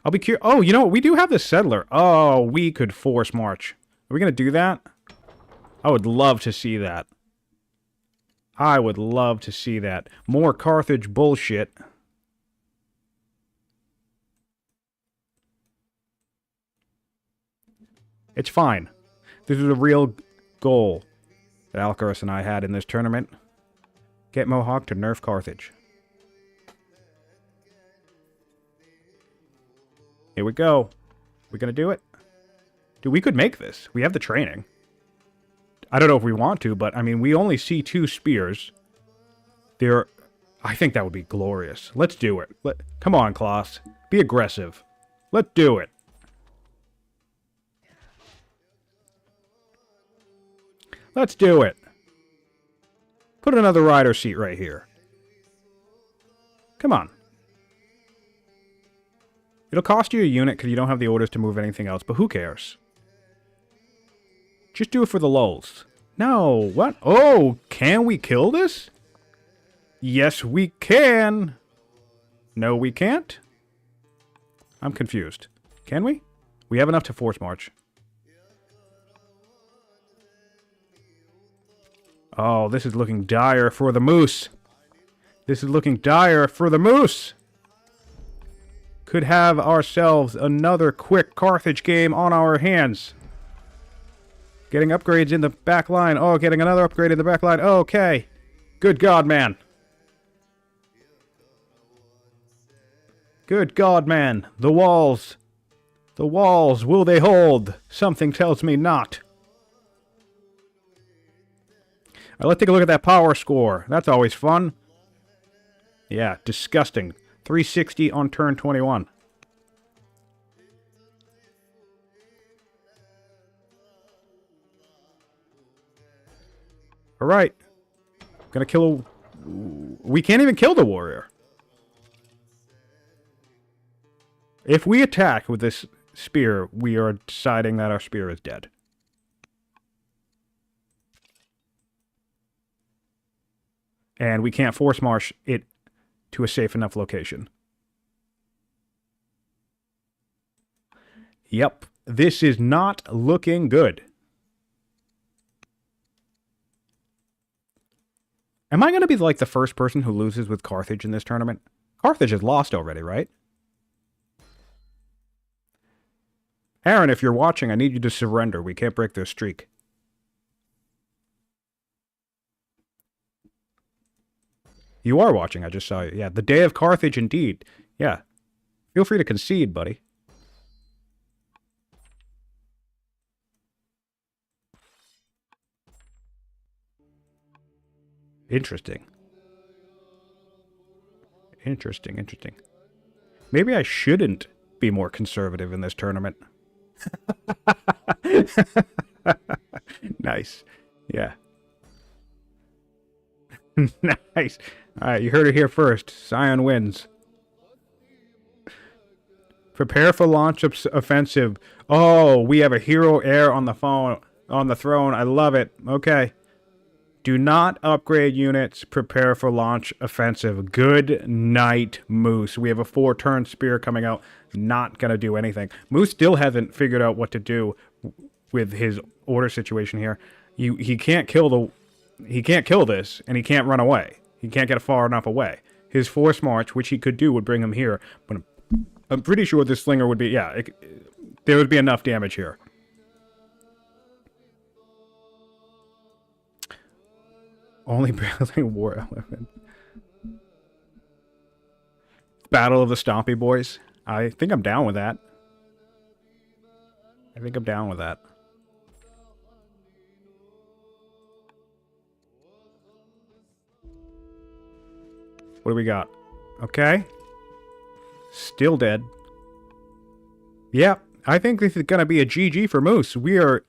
I'll be curious. Oh, you know what? We do have the settler. Oh, we could force march. Are we going to do that? I would love to see that. I would love to see that. More Carthage bullshit. It's fine. This is a real goal that Alcaraz and I had in this tournament. Get Mohawk to nerf Carthage. Here we go. We gonna do it? Dude, we could make this. We have the training. I don't know if we want to, but I mean, we only see 2 spears. I think that would be glorious. Let's do it. Come on, Klaus. Be aggressive. Let's do it. Let's do it. Put another rider seat right here. Come on. It'll cost you a unit because you don't have the orders to move anything else, but who cares? Just do it for the lulz. No, what? Oh, can we kill this? Yes, we can. No, we can't. I'm confused. Can we? We have enough to force march. Oh, this is looking dire for the moose. This is looking dire for the moose. Could have ourselves another quick Carthage game on our hands. Getting upgrades in the back line. Oh, getting another upgrade in the back line. Okay. Good God, man. Good God, man. The walls. The walls. Will they hold? Something tells me not. All right, let's take a look at that power score. That's always fun. Yeah, disgusting. 360 on turn 21. Alright. Gonna kill... We can't even kill the warrior. If we attack with this spear, we are deciding that our spear is dead. And we can't force march it to a safe enough location. Yep, this is not looking good. Am I going to be like the first person who loses with Carthage in this tournament? Carthage has lost already, right? Aaron, if you're watching, I need you to surrender. We can't break their streak. You are watching, I just saw you. Yeah, the day of Carthage indeed. Yeah. Feel free to concede, buddy. Interesting. Interesting. Maybe I shouldn't be more conservative in this tournament. Nice. Yeah. Nice. Alright, you heard it here first. Sion wins. Prepare for launch offensive. Oh, we have a hero heir on the phone, on the throne. I love it. Okay. Do not upgrade units. Prepare for launch offensive. Good night, Moose. We have a 4-turn spear coming out. Not going to do anything. Moose still hasn't figured out what to do with his order situation here. He can't kill this, and he can't run away. He can't get far enough away. His force march, which he could do, would bring him here. But I'm pretty sure this slinger would be... Yeah, there would be enough damage here. Only barely war element. Battle of the Stompy Boys. I think I'm down with that. What do we got? Okay. Still dead. Yeah, I think this is going to be a GG for Moose. We are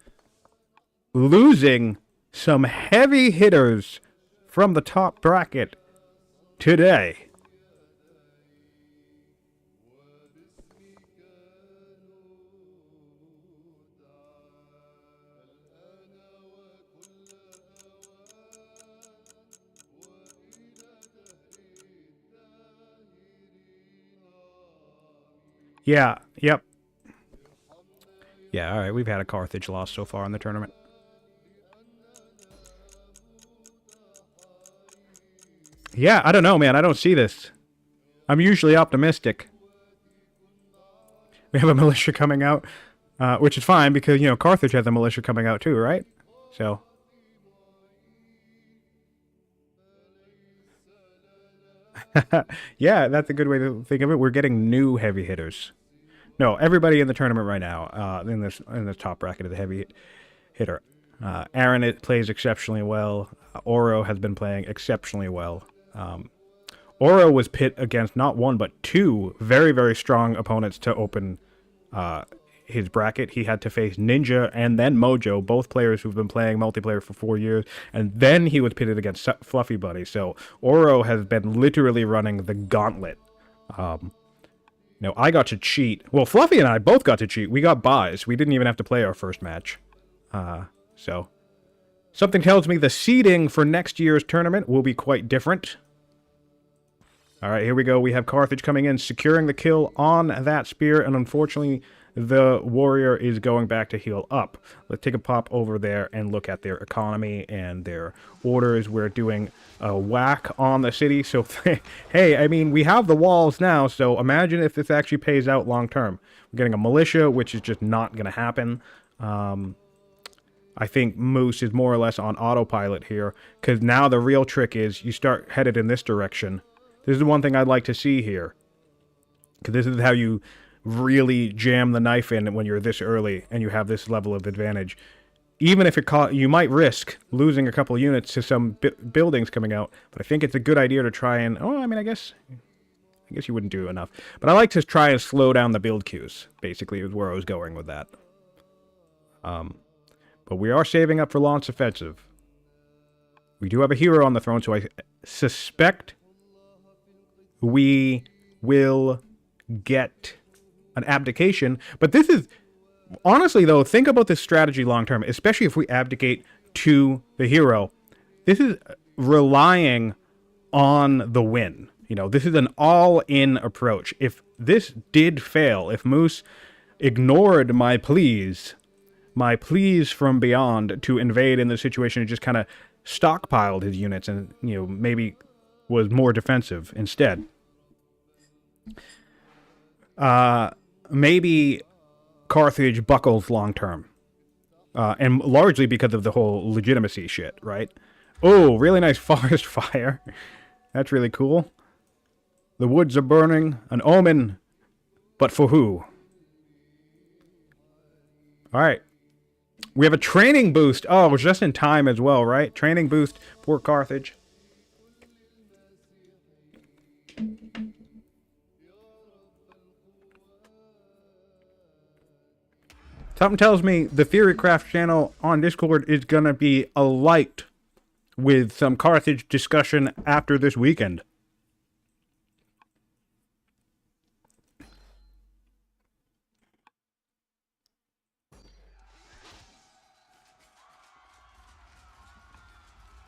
losing some heavy hitters from the top bracket today. Yeah, yep. Yeah, alright, we've had a Carthage loss so far in the tournament. Yeah, I don't know, man. I don't see this. I'm usually optimistic. We have a militia coming out, which is fine because, you know, Carthage has a militia coming out too, right? So... yeah, that's a good way to think of it. We're getting new heavy hitters. No, everybody in the tournament right now, in this top bracket is a heavy hitter. Aaron plays exceptionally well. Oro has been playing exceptionally well. Oro was pit against not one but two very, very strong opponents to open his bracket. He had to face Ninja and then Mojo, both players who've been playing multiplayer for 4 years, and then he was pitted against Fluffy Buddy. So Oro has been literally running the gauntlet. No, I got to cheat. Well, Fluffy and I both got to cheat. We got buys. We didn't even have to play our first match. So something tells me the seeding for next year's tournament will be quite different. All right, here we go. We have Carthage coming in, securing the kill on that spear, and unfortunately, the warrior is going back to heal up. Let's take a pop over there and look at their economy and their orders. We're doing a whack on the city. So, hey, I mean, we have the walls now, so imagine if this actually pays out long term. We're getting a militia, which is just not going to happen. I think Moose is more or less on autopilot here, because now the real trick is you start headed in this direction. This is one thing I'd like to see here, because this is how you really jam the knife in when you're this early and you have this level of advantage. Even if you might risk losing a couple of units to some buildings coming out, but I think it's a good idea to try and... Oh, I mean, I guess you wouldn't do enough. But I like to try and slow down the build queues, basically, is where I was going with that. But we are saving up for launch offensive. We do have a hero on the throne, so I suspect we will get an abdication. But this is, honestly though, think about this strategy long term, especially if we abdicate to the hero. This is relying on the win. You know, this is an all-in approach. If this did fail, if Moose ignored my pleas from beyond to invade in the situation and just kind of stockpiled his units and, you know, maybe was more defensive instead, maybe Carthage buckles long term. And largely because of the whole legitimacy shit, right? Oh, really nice forest fire. That's really cool. The woods are burning. An omen. But for who? Alright. We have a training boost. Oh, just in time as well, right? Training boost for Carthage. Something tells me the Theorycraft channel on Discord is going to be alight with some Carthage discussion after this weekend.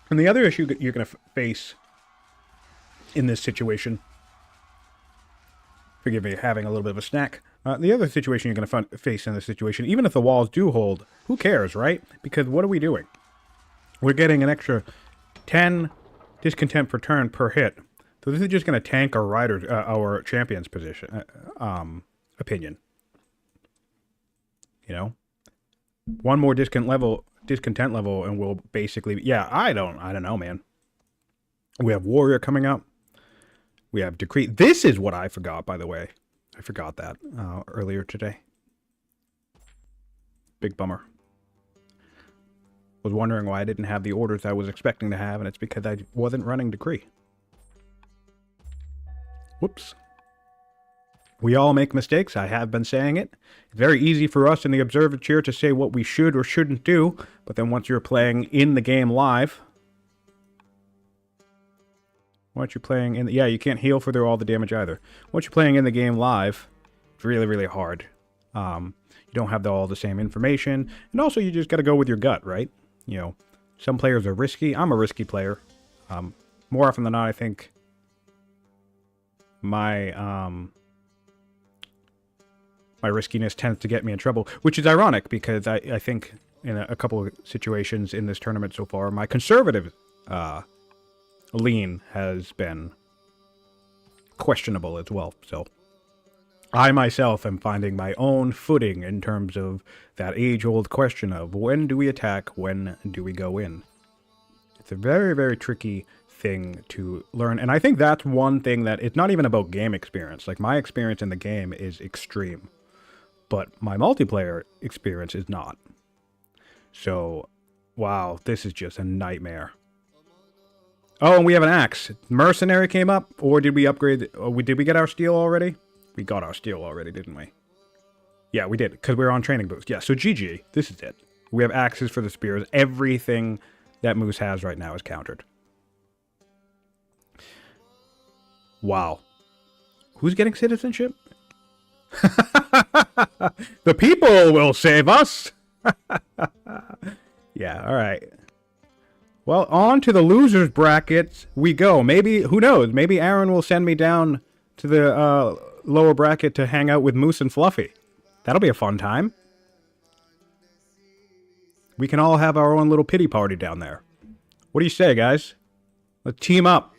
And the other issue that you're going to face in this situation, forgive me, having a little bit of a snack. The other situation you're going to face in this situation, even if the walls do hold, who cares, right? Because what are we doing? We're getting an extra 10 discontent per turn per hit. So this is just going to tank our rider, our champion's position, opinion. You know, one more discontent level, and we'll basically, yeah, I don't know, man. We have warrior coming up. We have decree. This is what I forgot, by the way. I forgot that earlier today. Big bummer. Was wondering why I didn't have the orders I was expecting to have, and it's because I wasn't running decree. Whoops. We all make mistakes. I have been saying it. It's very easy for us in the observer chair to say what we should or shouldn't do, but then once you're playing in the game live, once you're playing in, yeah, you can't heal for all the damage either. Once you're playing in the game live, it's really, really hard. You don't have all the same information, and also you just got to go with your gut, right? You know, some players are risky. I'm a risky player. More often than not, I think my riskiness tends to get me in trouble, which is ironic because I think in a couple of situations in this tournament so far, my conservative lean has been questionable as well. So I myself am finding my own footing in terms of that age-old question of when do we attack, when do we go in? It's a very, very tricky thing to learn, and I think that's one thing that it's not even about game experience. Like, my experience in the game is extreme, but my multiplayer experience is not. So, wow, this is just a nightmare. Oh, and we have an axe. Mercenary came up, or did we upgrade? Did we get our steel already? We got our steel already, didn't we? Yeah, we did, because we were on training boost. Yeah, so GG. This is it. We have axes for the spears. Everything that Moose has right now is countered. Wow. Who's getting citizenship? The people will save us! Yeah, alright. Well, on to the losers brackets we go. Maybe, who knows, maybe Aaron will send me down to the lower bracket to hang out with Moose and Fluffy. That'll be a fun time. We can all have our own little pity party down there. What do you say, guys? Let's team up.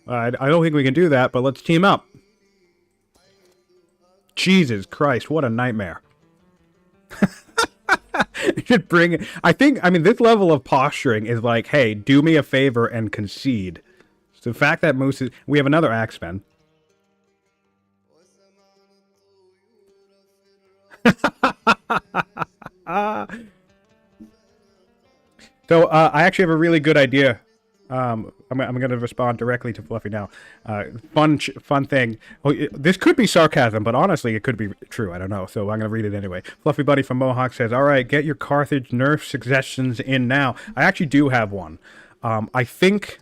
I don't think we can do that, but let's team up. Jesus Christ, what a nightmare. Should bring it. I mean, this level of posturing is like, hey, do me a favor and concede. So the fact that Moose is... We have another Axeman. So, I actually have a really good idea. I'm going to respond directly to Fluffy now. Fun thing. Oh, this could be sarcasm, but honestly, it could be true. I don't know. So I'm going to read it anyway. Fluffy Buddy from Mohawk says, all right, get your Carthage nerf suggestions in now. I actually do have one. I think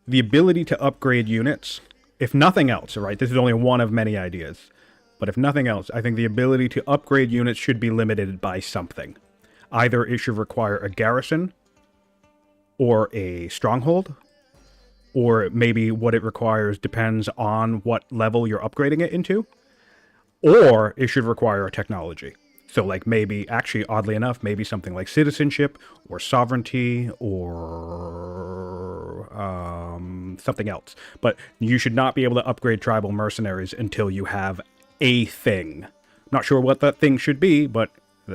the ability to upgrade units, if nothing else, right? This is only one of many ideas. But if nothing else, I think the ability to upgrade units should be limited by something. Either it should require a garrison, or a stronghold, or maybe what it requires depends on what level you're upgrading it into, or it should require a technology. So like maybe, actually oddly enough, maybe something like citizenship or sovereignty or something else. But you should not be able to upgrade tribal mercenaries until you have a thing. Not sure what that thing should be, but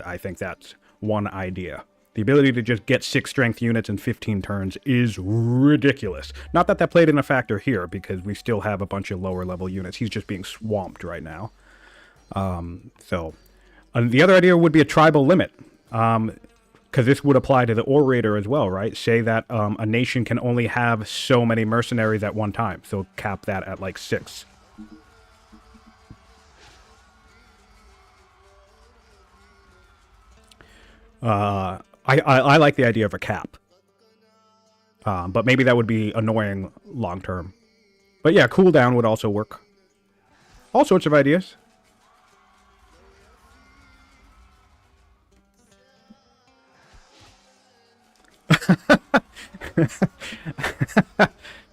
I think that's one idea. The ability to just get 6 strength units in 15 turns is ridiculous. Not that that played in a factor here, because we still have a bunch of lower level units. He's just being swamped right now. The other idea would be a tribal limit. Because this would apply to the orator as well, right? Say that a nation can only have so many mercenaries at one time. So cap that at like 6. I like the idea of a cap. But maybe that would be annoying long term. But yeah, cooldown would also work. All sorts of ideas.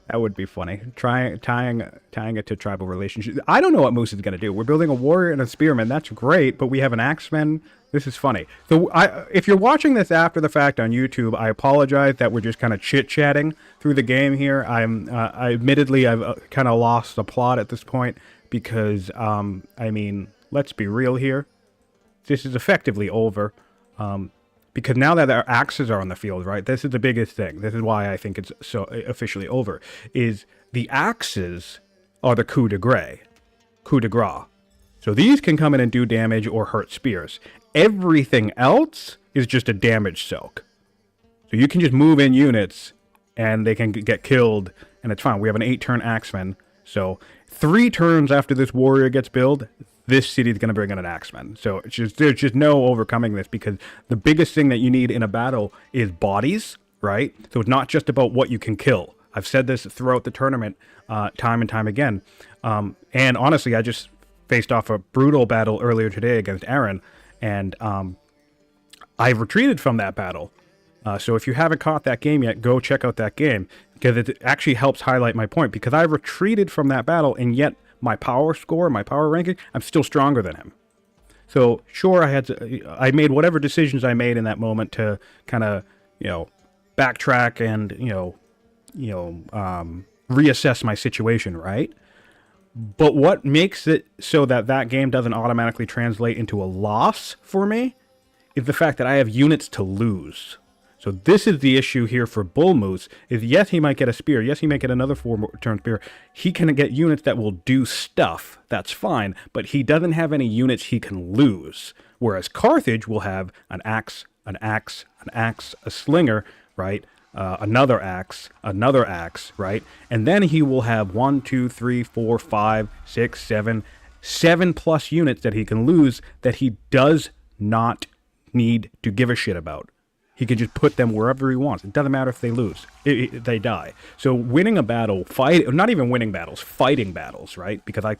That would be funny. Tying it to tribal relationships. I don't know what Moose is going to do. We're building a warrior and a spearman. That's great, but we have an axeman. This is funny. So if you're watching this after the fact on YouTube, I apologize that we're just kind of chit-chatting through the game here. Admittedly, I've kind of lost the plot at this point because, I mean, let's be real here. This is effectively over. Because now that our axes are on the field, right, this is the biggest thing. This is why I think it's so officially over, is the axes are the coup de grace. So these can come in and do damage or hurt spears. Everything else is just a damage soak. So you can just move in units, and they can get killed, and it's fine. We have an 8-turn axeman. So 3 turns after this warrior gets built, this city is going to bring in an axeman. So there's just no overcoming this, because the biggest thing that you need in a battle is bodies, right? So it's not just about what you can kill. I've said this throughout the tournament time and time again. And honestly, I just faced off a brutal battle earlier today against Aaron, and I've retreated from that battle. So if you haven't caught that game yet, go check out that game, because it actually helps highlight my point, because I retreated from that battle, and yet my power score, my power ranking, I'm still stronger than him. So sure, I made whatever decisions I made in that moment to kind of, backtrack and, reassess my situation, right? But what makes it so that that game doesn't automatically translate into a loss for me is the fact that I have units to lose. So this is the issue here for BullMoose, is yes, he might get a spear. Yes, he might get another 4-turn spear. He can get units that will do stuff. That's fine. But he doesn't have any units he can lose. Whereas Carthage will have an axe, a slinger, right? Another axe, right? And then he will have 1, 2, 3, 4, 5, 6, 7 plus units that he can lose that he does not need to give a shit about. He can just put them wherever he wants. It doesn't matter if they lose. They die. So winning a battle, not even winning battles, fighting battles, right? Because I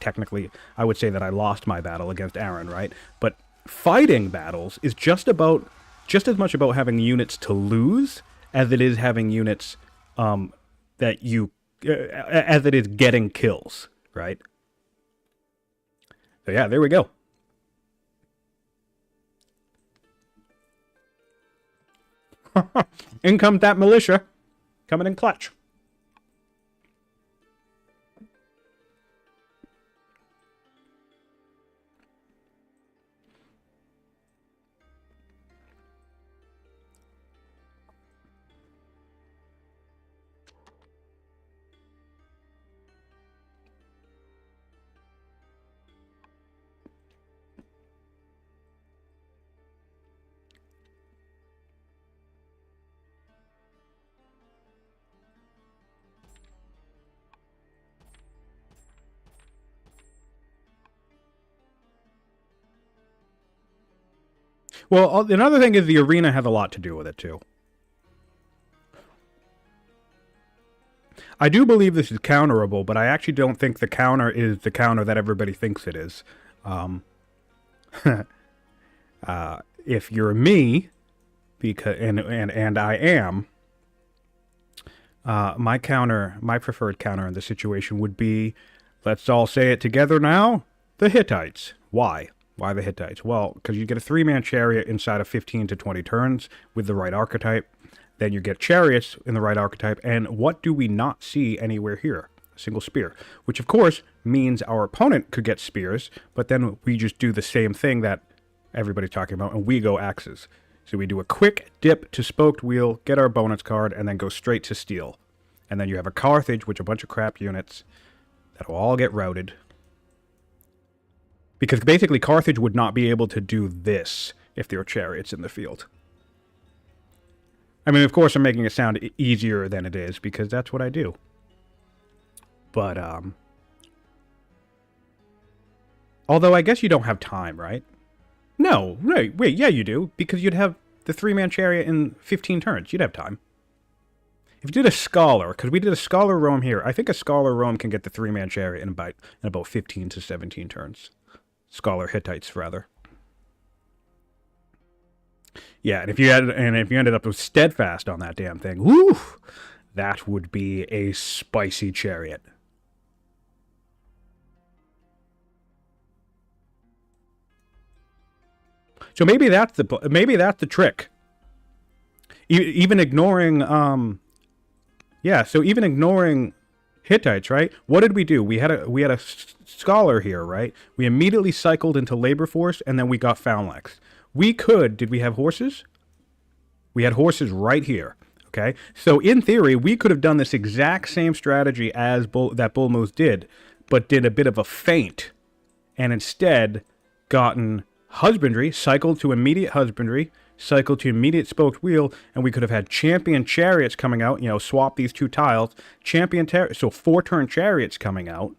would say that I lost my battle against Aaron, right? But fighting battles is just as much about having units to lose as it is having units as it is getting kills, right? So yeah, there we go. In comes that militia, coming in clutch. Well, another thing is the arena has a lot to do with it, too. I do believe this is counterable, but I actually don't think the counter is the counter that everybody thinks it is. If you're me, because and I am, my preferred counter in this situation would be, let's all say it together now, the Hittites. Why? Why the Hittites? Well, because you get a 3-man chariot inside of 15 to 20 turns with the right archetype. Then you get chariots in the right archetype. And what do we not see anywhere here? A single spear. Which, of course, means our opponent could get spears, but then we just do the same thing that everybody's talking about, and we go axes. So we do a quick dip to spoked wheel, get our bonus card, and then go straight to steel. And then you have a Carthage, which a bunch of crap units that will all get routed. Because basically Carthage would not be able to do this if there were chariots in the field. I mean, of course, I'm making it sound easier than it is, because that's what I do. But, although I guess you don't have time, right? No, wait, yeah, you do, because you'd have the 3-man chariot in 15 turns. You'd have time. If you did a scholar, because we did a scholar Rome here, I think a scholar Rome can get the 3-man chariot in about 15 to 17 turns. Scholar Hittites, rather. Yeah, and if you ended up with steadfast on that damn thing, whoo, that would be a spicy chariot. So maybe that's the trick. Even ignoring, so even ignoring Hittites, right? What did we do? We had a scholar here, right? We immediately cycled into labor force, and then we got Phalanx. Did we have horses? We had horses right here, okay? So in theory, we could have done this exact same strategy as that BullMoose did, but did a bit of a feint, and instead gotten husbandry, cycled to immediate husbandry, cycled to immediate spoked wheel, and we could have had champion chariots coming out, swap these two tiles, so 4-turn chariots coming out,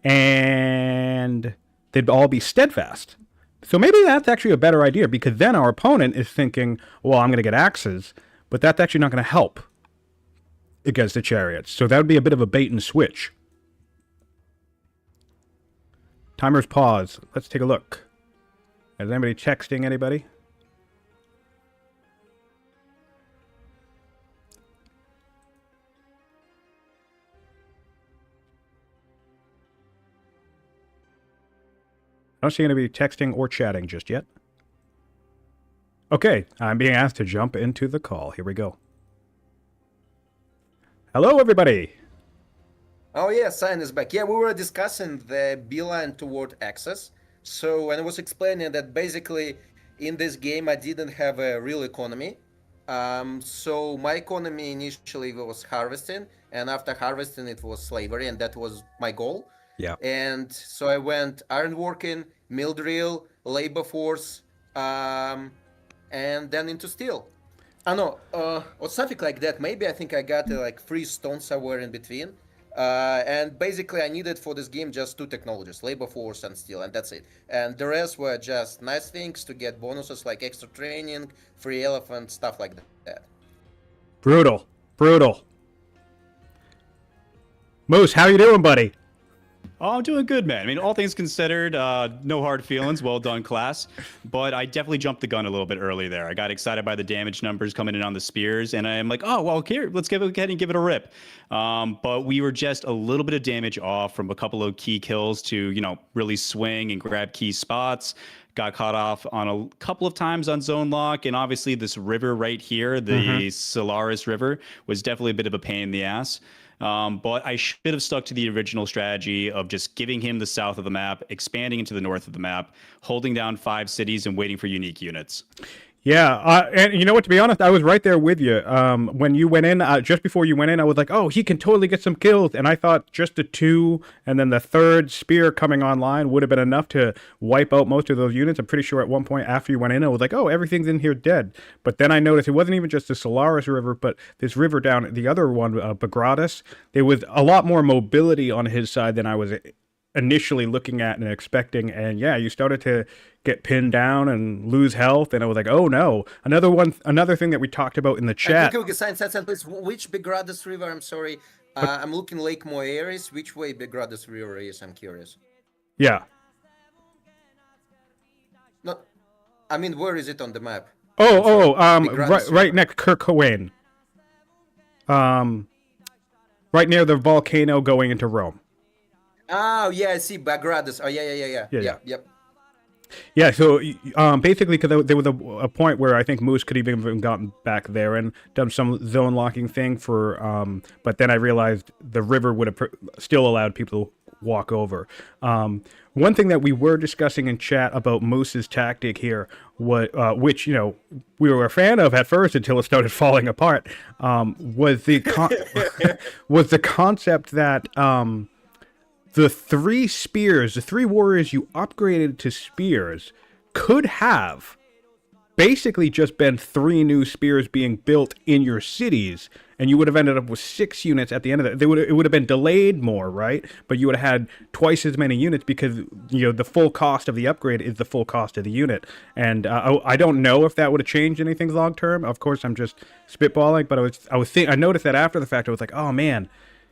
and they'd all be steadfast. So maybe that's actually a better idea, because then our opponent is thinking, well, I'm going to get axes, but that's actually not going to help against the chariots. So that would be a bit of a bait and switch. Timer's pause. Let's take a look. Is anybody texting anybody? I don't see anybody texting or chatting just yet. Okay, I'm being asked to jump into the call. Here we go. Hello, everybody. Oh yeah, Sign is back. Yeah, we were discussing the beeline toward access. So, and I was explaining that basically in this game I didn't have a real economy. So my economy initially was harvesting, and after harvesting it was slavery, and that was my goal. Yeah. And so I went ironworking, mill drill, labor force, and then into steel. Or something like that. Maybe I think I got like 3 stones somewhere in between. And basically I needed for this game just 2 technologies, labor force and steel, and that's it. And the rest were just nice things to get bonuses like extra training, free elephant, stuff like that. Brutal. Moose, how you doing, buddy? Oh, I'm doing good, man. I mean, all things considered, no hard feelings. Well done, class. But I definitely jumped the gun a little bit early there. I got excited by the damage numbers coming in on the spears, and I'm like, oh, well, here, let's go ahead and give it a rip. But we were just a little bit of damage off from a couple of key kills to, really swing and grab key spots. Got caught off on a couple of times on zone lock, and obviously this river right here, the Solaris River, was definitely a bit of a pain in the ass. But I should have stuck to the original strategy of just giving him the south of the map, expanding into the north of the map, holding down 5 cities, and waiting for unique units. Yeah, and you know what, to be honest, I was right there with you. When you went in, just before you went in, I was like, oh, he can totally get some kills. And I thought just the 2 and then the 3rd spear coming online would have been enough to wipe out most of those units. I'm pretty sure at one point after you went in, I was like, oh, everything's in here dead. But then I noticed it wasn't even just the Solaris River, but this river down, the other one, Bagradus, there was a lot more mobility on his side than I was initially looking at and expecting. And yeah, you started to get pinned down and lose health, and I was like, oh no. Another thing that we talked about in the chat. Okay, sign, please. Which Begradus River? I'm sorry. I'm looking Lake Moeris. Which way Begradus River is? I'm curious. Yeah. No, I mean, where is it on the map? Right next to Kirkhowain. Right near the volcano going into Rome. Oh yeah, I see Begradus. Oh yeah. Yep. Yeah, so basically, because there was a point where I think Moose could have even gotten back there and done some zone locking thing for, but then I realized the river would have still allowed people to walk over. One thing that we were discussing in chat about Moose's tactic here, which we were a fan of at first until it started falling apart, was the concept that the three warriors you upgraded to spears could have basically just been 3 new spears being built in your cities, and you would have ended up with 6 units at the end of it. It would have been delayed more, right? But you would have had twice as many units because the full cost of the upgrade is the full cost of the unit. And I don't know if that would have changed anything long term. Of course, I'm just spitballing, but I noticed that after the fact, I was like, oh man.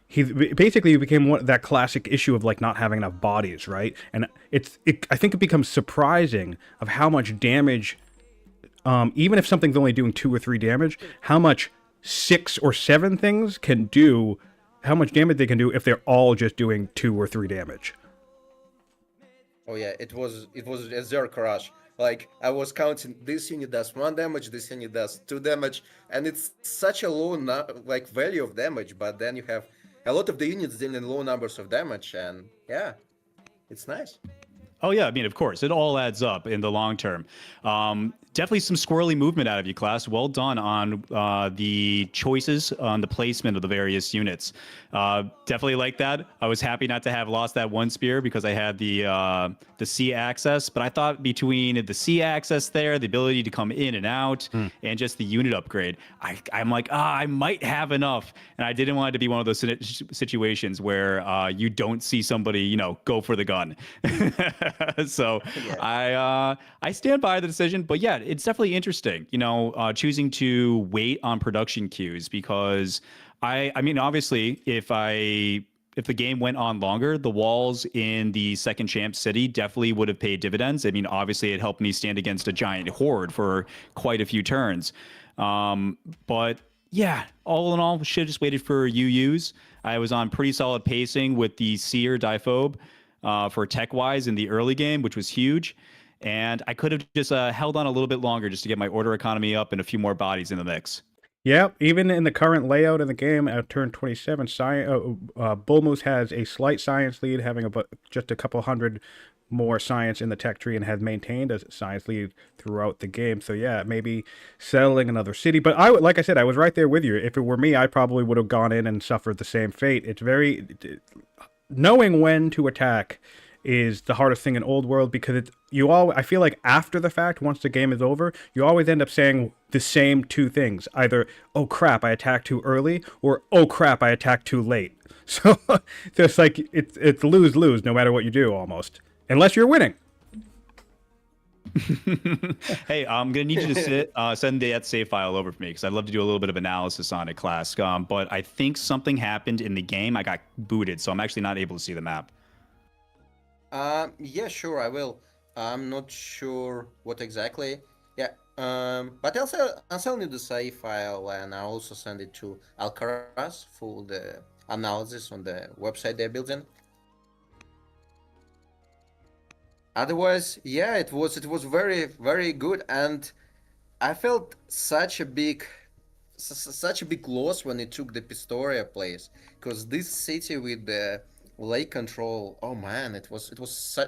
He basically became that classic issue of like not having enough bodies, right? And I think it becomes surprising of how much damage, even if something's only doing 2 or 3 damage, how much 6 or 7 things can do, how much damage they can do if they're all just doing 2 or 3 damage. Oh yeah, it was a Zerg rush. Like I was counting, this unit does 1 damage, this unit does 2 damage, and it's such a low value of damage. But then you have a lot of the units dealing low numbers of damage, and yeah, it's nice. Oh yeah, I mean, of course, it all adds up in the long term. Definitely some squirrely movement out of you, class. Well done on the choices on the placement of the various units. Definitely like that. I was happy not to have lost that 1 spear because I had the sea access, but I thought between the sea access there, the ability to come in and out, and just the unit upgrade, I'm like, I might have enough, and I didn't want it to be one of those situations where you don't see somebody, go for the gun. So yeah. I stand by the decision, but yeah, it's definitely interesting, choosing to wait on production queues because I mean, obviously, if the game went on longer, the walls in the second champ city definitely would have paid dividends. I mean, obviously, it helped me stand against a giant horde for quite a few turns. But yeah, all in all, should have just waited for UUs. I was on pretty solid pacing with the Seer Diphobe for tech-wise in the early game, which was huge. And I could have just held on a little bit longer just to get my order economy up and a few more bodies in the mix. Yeah, even in the current layout of the game at turn 27, BullMoose has a slight science lead, having just a couple hundred more science in the tech tree, and has maintained a science lead throughout the game. So yeah, maybe settling another city. But like I said, I was right there with you. If it were me, I probably would have gone in and suffered the same fate. It's knowing when to attack is the hardest thing in Old World, because I feel like after the fact, once the game is over, you always end up saying the same 2 things. Either, oh crap, I attacked too early, or oh crap, I attacked too late. So it's like, it's lose-lose no matter what you do almost. Unless you're winning. Hey, I'm going to need you to send that save file over for me because I'd love to do a little bit of analysis on it, class. But I think something happened in the game. I got booted, so I'm actually not able to see the map. Yeah, sure, I will. I'm not sure what exactly. Yeah, but I'll send you the save file, and I'll also send it to Alcaraz for the analysis on the website they're building. Otherwise, yeah, it was very, very good, and I felt such a big loss when it took the Pistoria place, because this city with the lake control, oh man, it was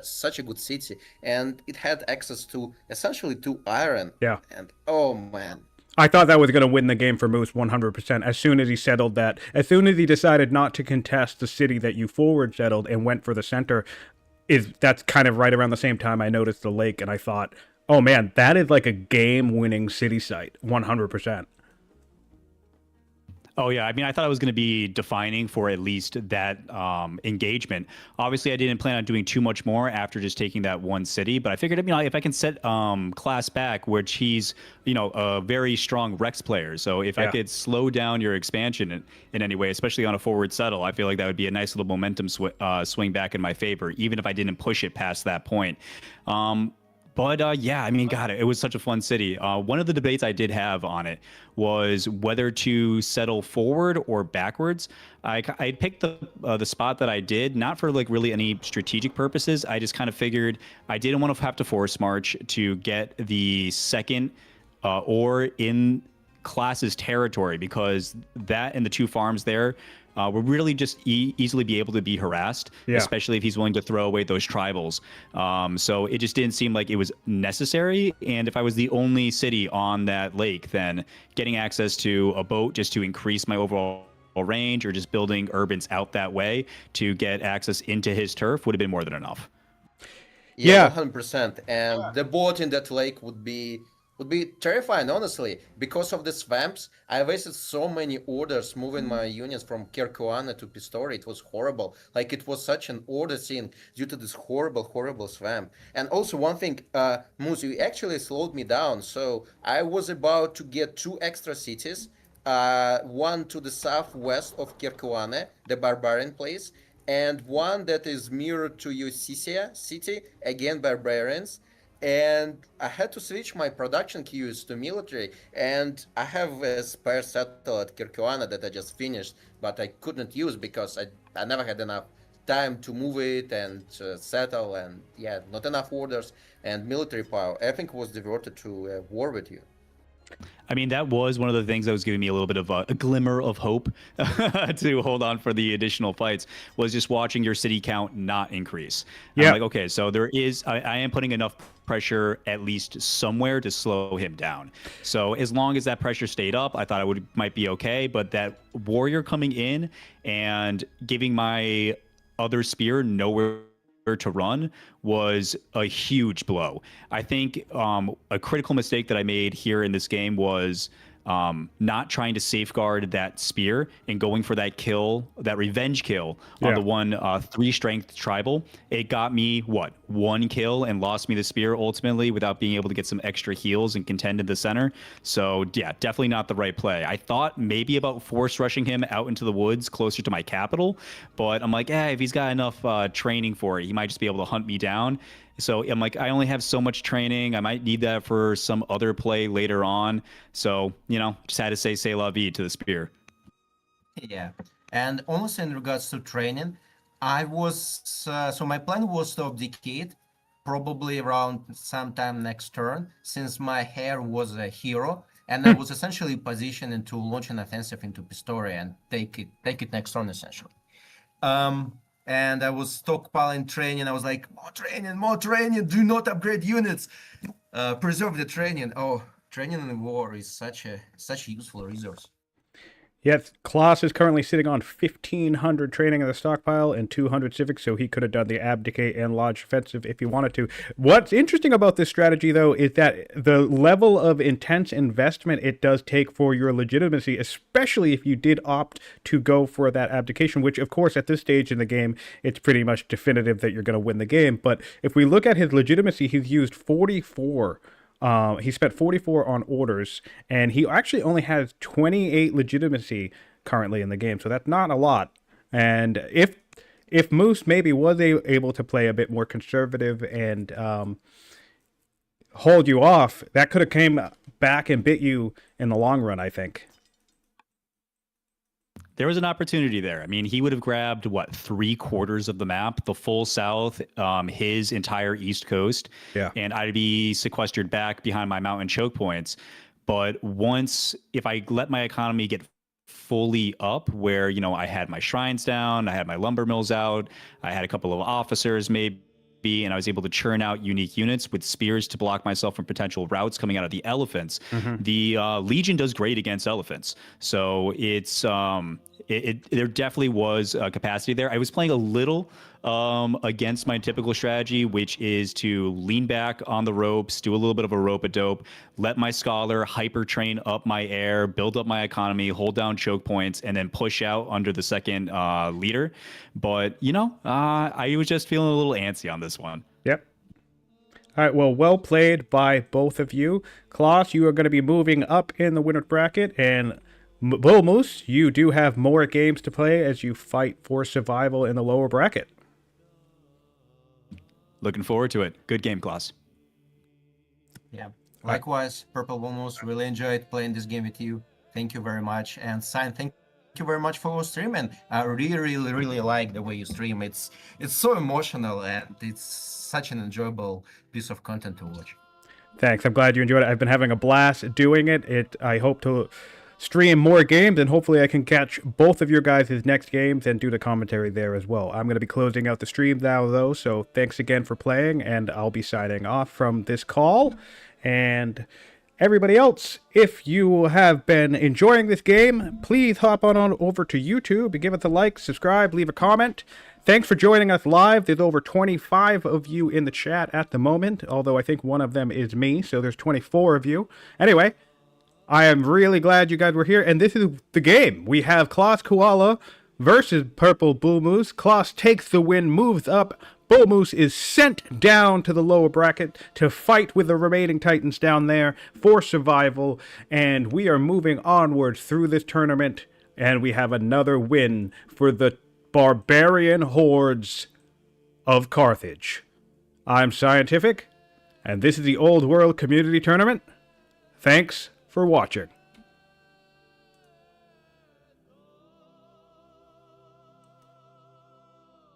such a good city, and it had access to essentially to iron. Yeah. And oh man, I thought that was going to win the game for Moose 100%. As soon as he settled that, as soon as he decided not to contest the city that you forward settled and went for the center, that's kind of right around the same time I noticed the lake, and I thought, oh man, that is like a game-winning city site, 100%. Oh yeah, I mean, I thought it was going to be defining for at least that engagement. Obviously, I didn't plan on doing too much more after just taking that one city, but I figured, you know, if I can set Class back, which he's, you know, a very strong Rex player, so if I Yeah. could slow down your expansion in any way, especially on a forward settle, I feel like that would be a nice little momentum swing back in my favor, even if I didn't push it past that point. But yeah, I mean, God, it was such a fun city. One of the debates I did have on it was whether to settle forward or backwards. I picked the spot that I did, not for like really any strategic purposes. I just kind of figured I didn't want to have to force march to get the second or in Class's territory, because that and the two farms there will really just easily be able to be harassed, Yeah. especially if he's willing to throw away those tribals. So it just didn't seem like it was necessary. And if I was the only city on that lake, then getting access to a boat just to increase my overall range, or just building urbans out that way to get access into his turf, would have been more than enough. Yeah. 100%. And the boat in that lake would be terrifying, honestly. Because of the swamps, I wasted so many orders moving my units from Kirkuana to Pistori. It was horrible. Like, it was such an order scene due to this horrible, horrible swamp. And also, one thing, Moose, you actually slowed me down. So I was about to get 2 extra cities. One to the southwest of Kirkuane, the barbarian place, and one that is mirrored to Eusisia city, again barbarians. And I had to switch my production queues to military, and I have a spare settle at Kirkuana that I just finished, but I couldn't use because I never had enough time to move it and settle, and yeah, not enough orders and military power. Everything was diverted to war with you. I mean, that was one of the things that was giving me a little bit of a glimmer of hope to hold on for the additional fights, was just watching your city count not increase. Yeah. I'm like, okay, so I am putting enough pressure at least somewhere to slow him down. So as long as that pressure stayed up, I thought might be okay. But that warrior coming in and giving my other spear nowhere to run was a huge blow. I think a critical mistake that I made here in this game was not trying to safeguard that spear and going for that kill, that revenge kill on the one 3-strength tribal. It got me, what, 1 kill and lost me the spear ultimately without being able to get some extra heals and contend in the center. So yeah, definitely not the right play. I thought maybe about force rushing him out into the woods closer to my capital, but I'm like, if he's got enough training for it, he might just be able to hunt me down. So I'm like, I only have so much training. I might need that for some other play later on. So, you know, just had to say c'est la vie to the spear. Yeah, and also in regards to training, I was so my plan was to abdicate probably around sometime next turn, since my heir was a hero, and I was essentially positioned to launch an offensive into Pistoria and take it next turn essentially. And I was stockpiling training. I was like, more training, do not upgrade units, preserve the training. Oh, training in war is such a useful resource. Yes, Klaus is currently sitting on 1,500 training in the stockpile and 200 civics, so he could have done the abdicate and lodge offensive if he wanted to. What's interesting about this strategy, though, is that the level of intense investment it does take for your legitimacy, especially if you did opt to go for that abdication, which, of course, at this stage in the game, it's pretty much definitive that you're going to win the game. But if we look at his legitimacy, he's used 44. He spent 44 on orders, and he actually only has 28 legitimacy currently in the game, so that's not a lot. And if Moose maybe was able to play a bit more conservative and hold you off, that could have came back and bit you in the long run, I think. There was an opportunity there. I mean, he would have grabbed, what, 3/4 of the map, the full south, his entire east coast. Yeah. And I'd be sequestered back behind my mountain choke points. But if I let my economy get fully up, where, you know, I had my shrines down, I had my lumber mills out, I had a couple of officers maybe, and I was able to churn out unique units with spears to block myself from potential routes coming out of the elephants. The Legion does great against elephants, so it's there definitely was a capacity there. I was playing a little against my typical strategy, which is to lean back on the ropes, do a little bit of a rope-a-dope, let my scholar hyper train up my air, build up my economy, hold down choke points, and then push out under the second leader. But, I was just feeling a little antsy on this one. Yep. All right, well played by both of you. Klaus, you are going to be moving up in the winner's bracket, and BullMoose, you do have more games to play as you fight for survival in the lower bracket. Looking forward to it. Good game, Klaus. Yeah. Likewise, PurpleBullMoose, really enjoyed playing this game with you. Thank you very much. And Sign, thank you very much for streaming. I really like the way you stream. It's so emotional and it's such an enjoyable piece of content to watch. Thanks. I'm glad you enjoyed it. I've been having a blast doing it. I hope to stream more games, and hopefully I can catch both of your guys' next games and do the commentary there as well. I'm going to be closing out the stream now, though, so thanks again for playing, and I'll be signing off from this call. And everybody else, if you have been enjoying this game, please hop on over to YouTube and give us a like, subscribe, leave a comment. Thanks for joining us live. There's over 25 of you in the chat at the moment, although I think one of them is me, so there's 24 of you. Anyway, I am really glad you guys were here, and this is the game. We have Klaus Koala versus PurpleBullMoose. Klaus takes the win, moves up. BullMoose is sent down to the lower bracket to fight with the remaining Titans down there for survival, and we are moving onwards through this tournament, and we have another win for the barbarian hordes of Carthage. I'm Siontific, and this is the Old World Community Tournament. Thanks for watching.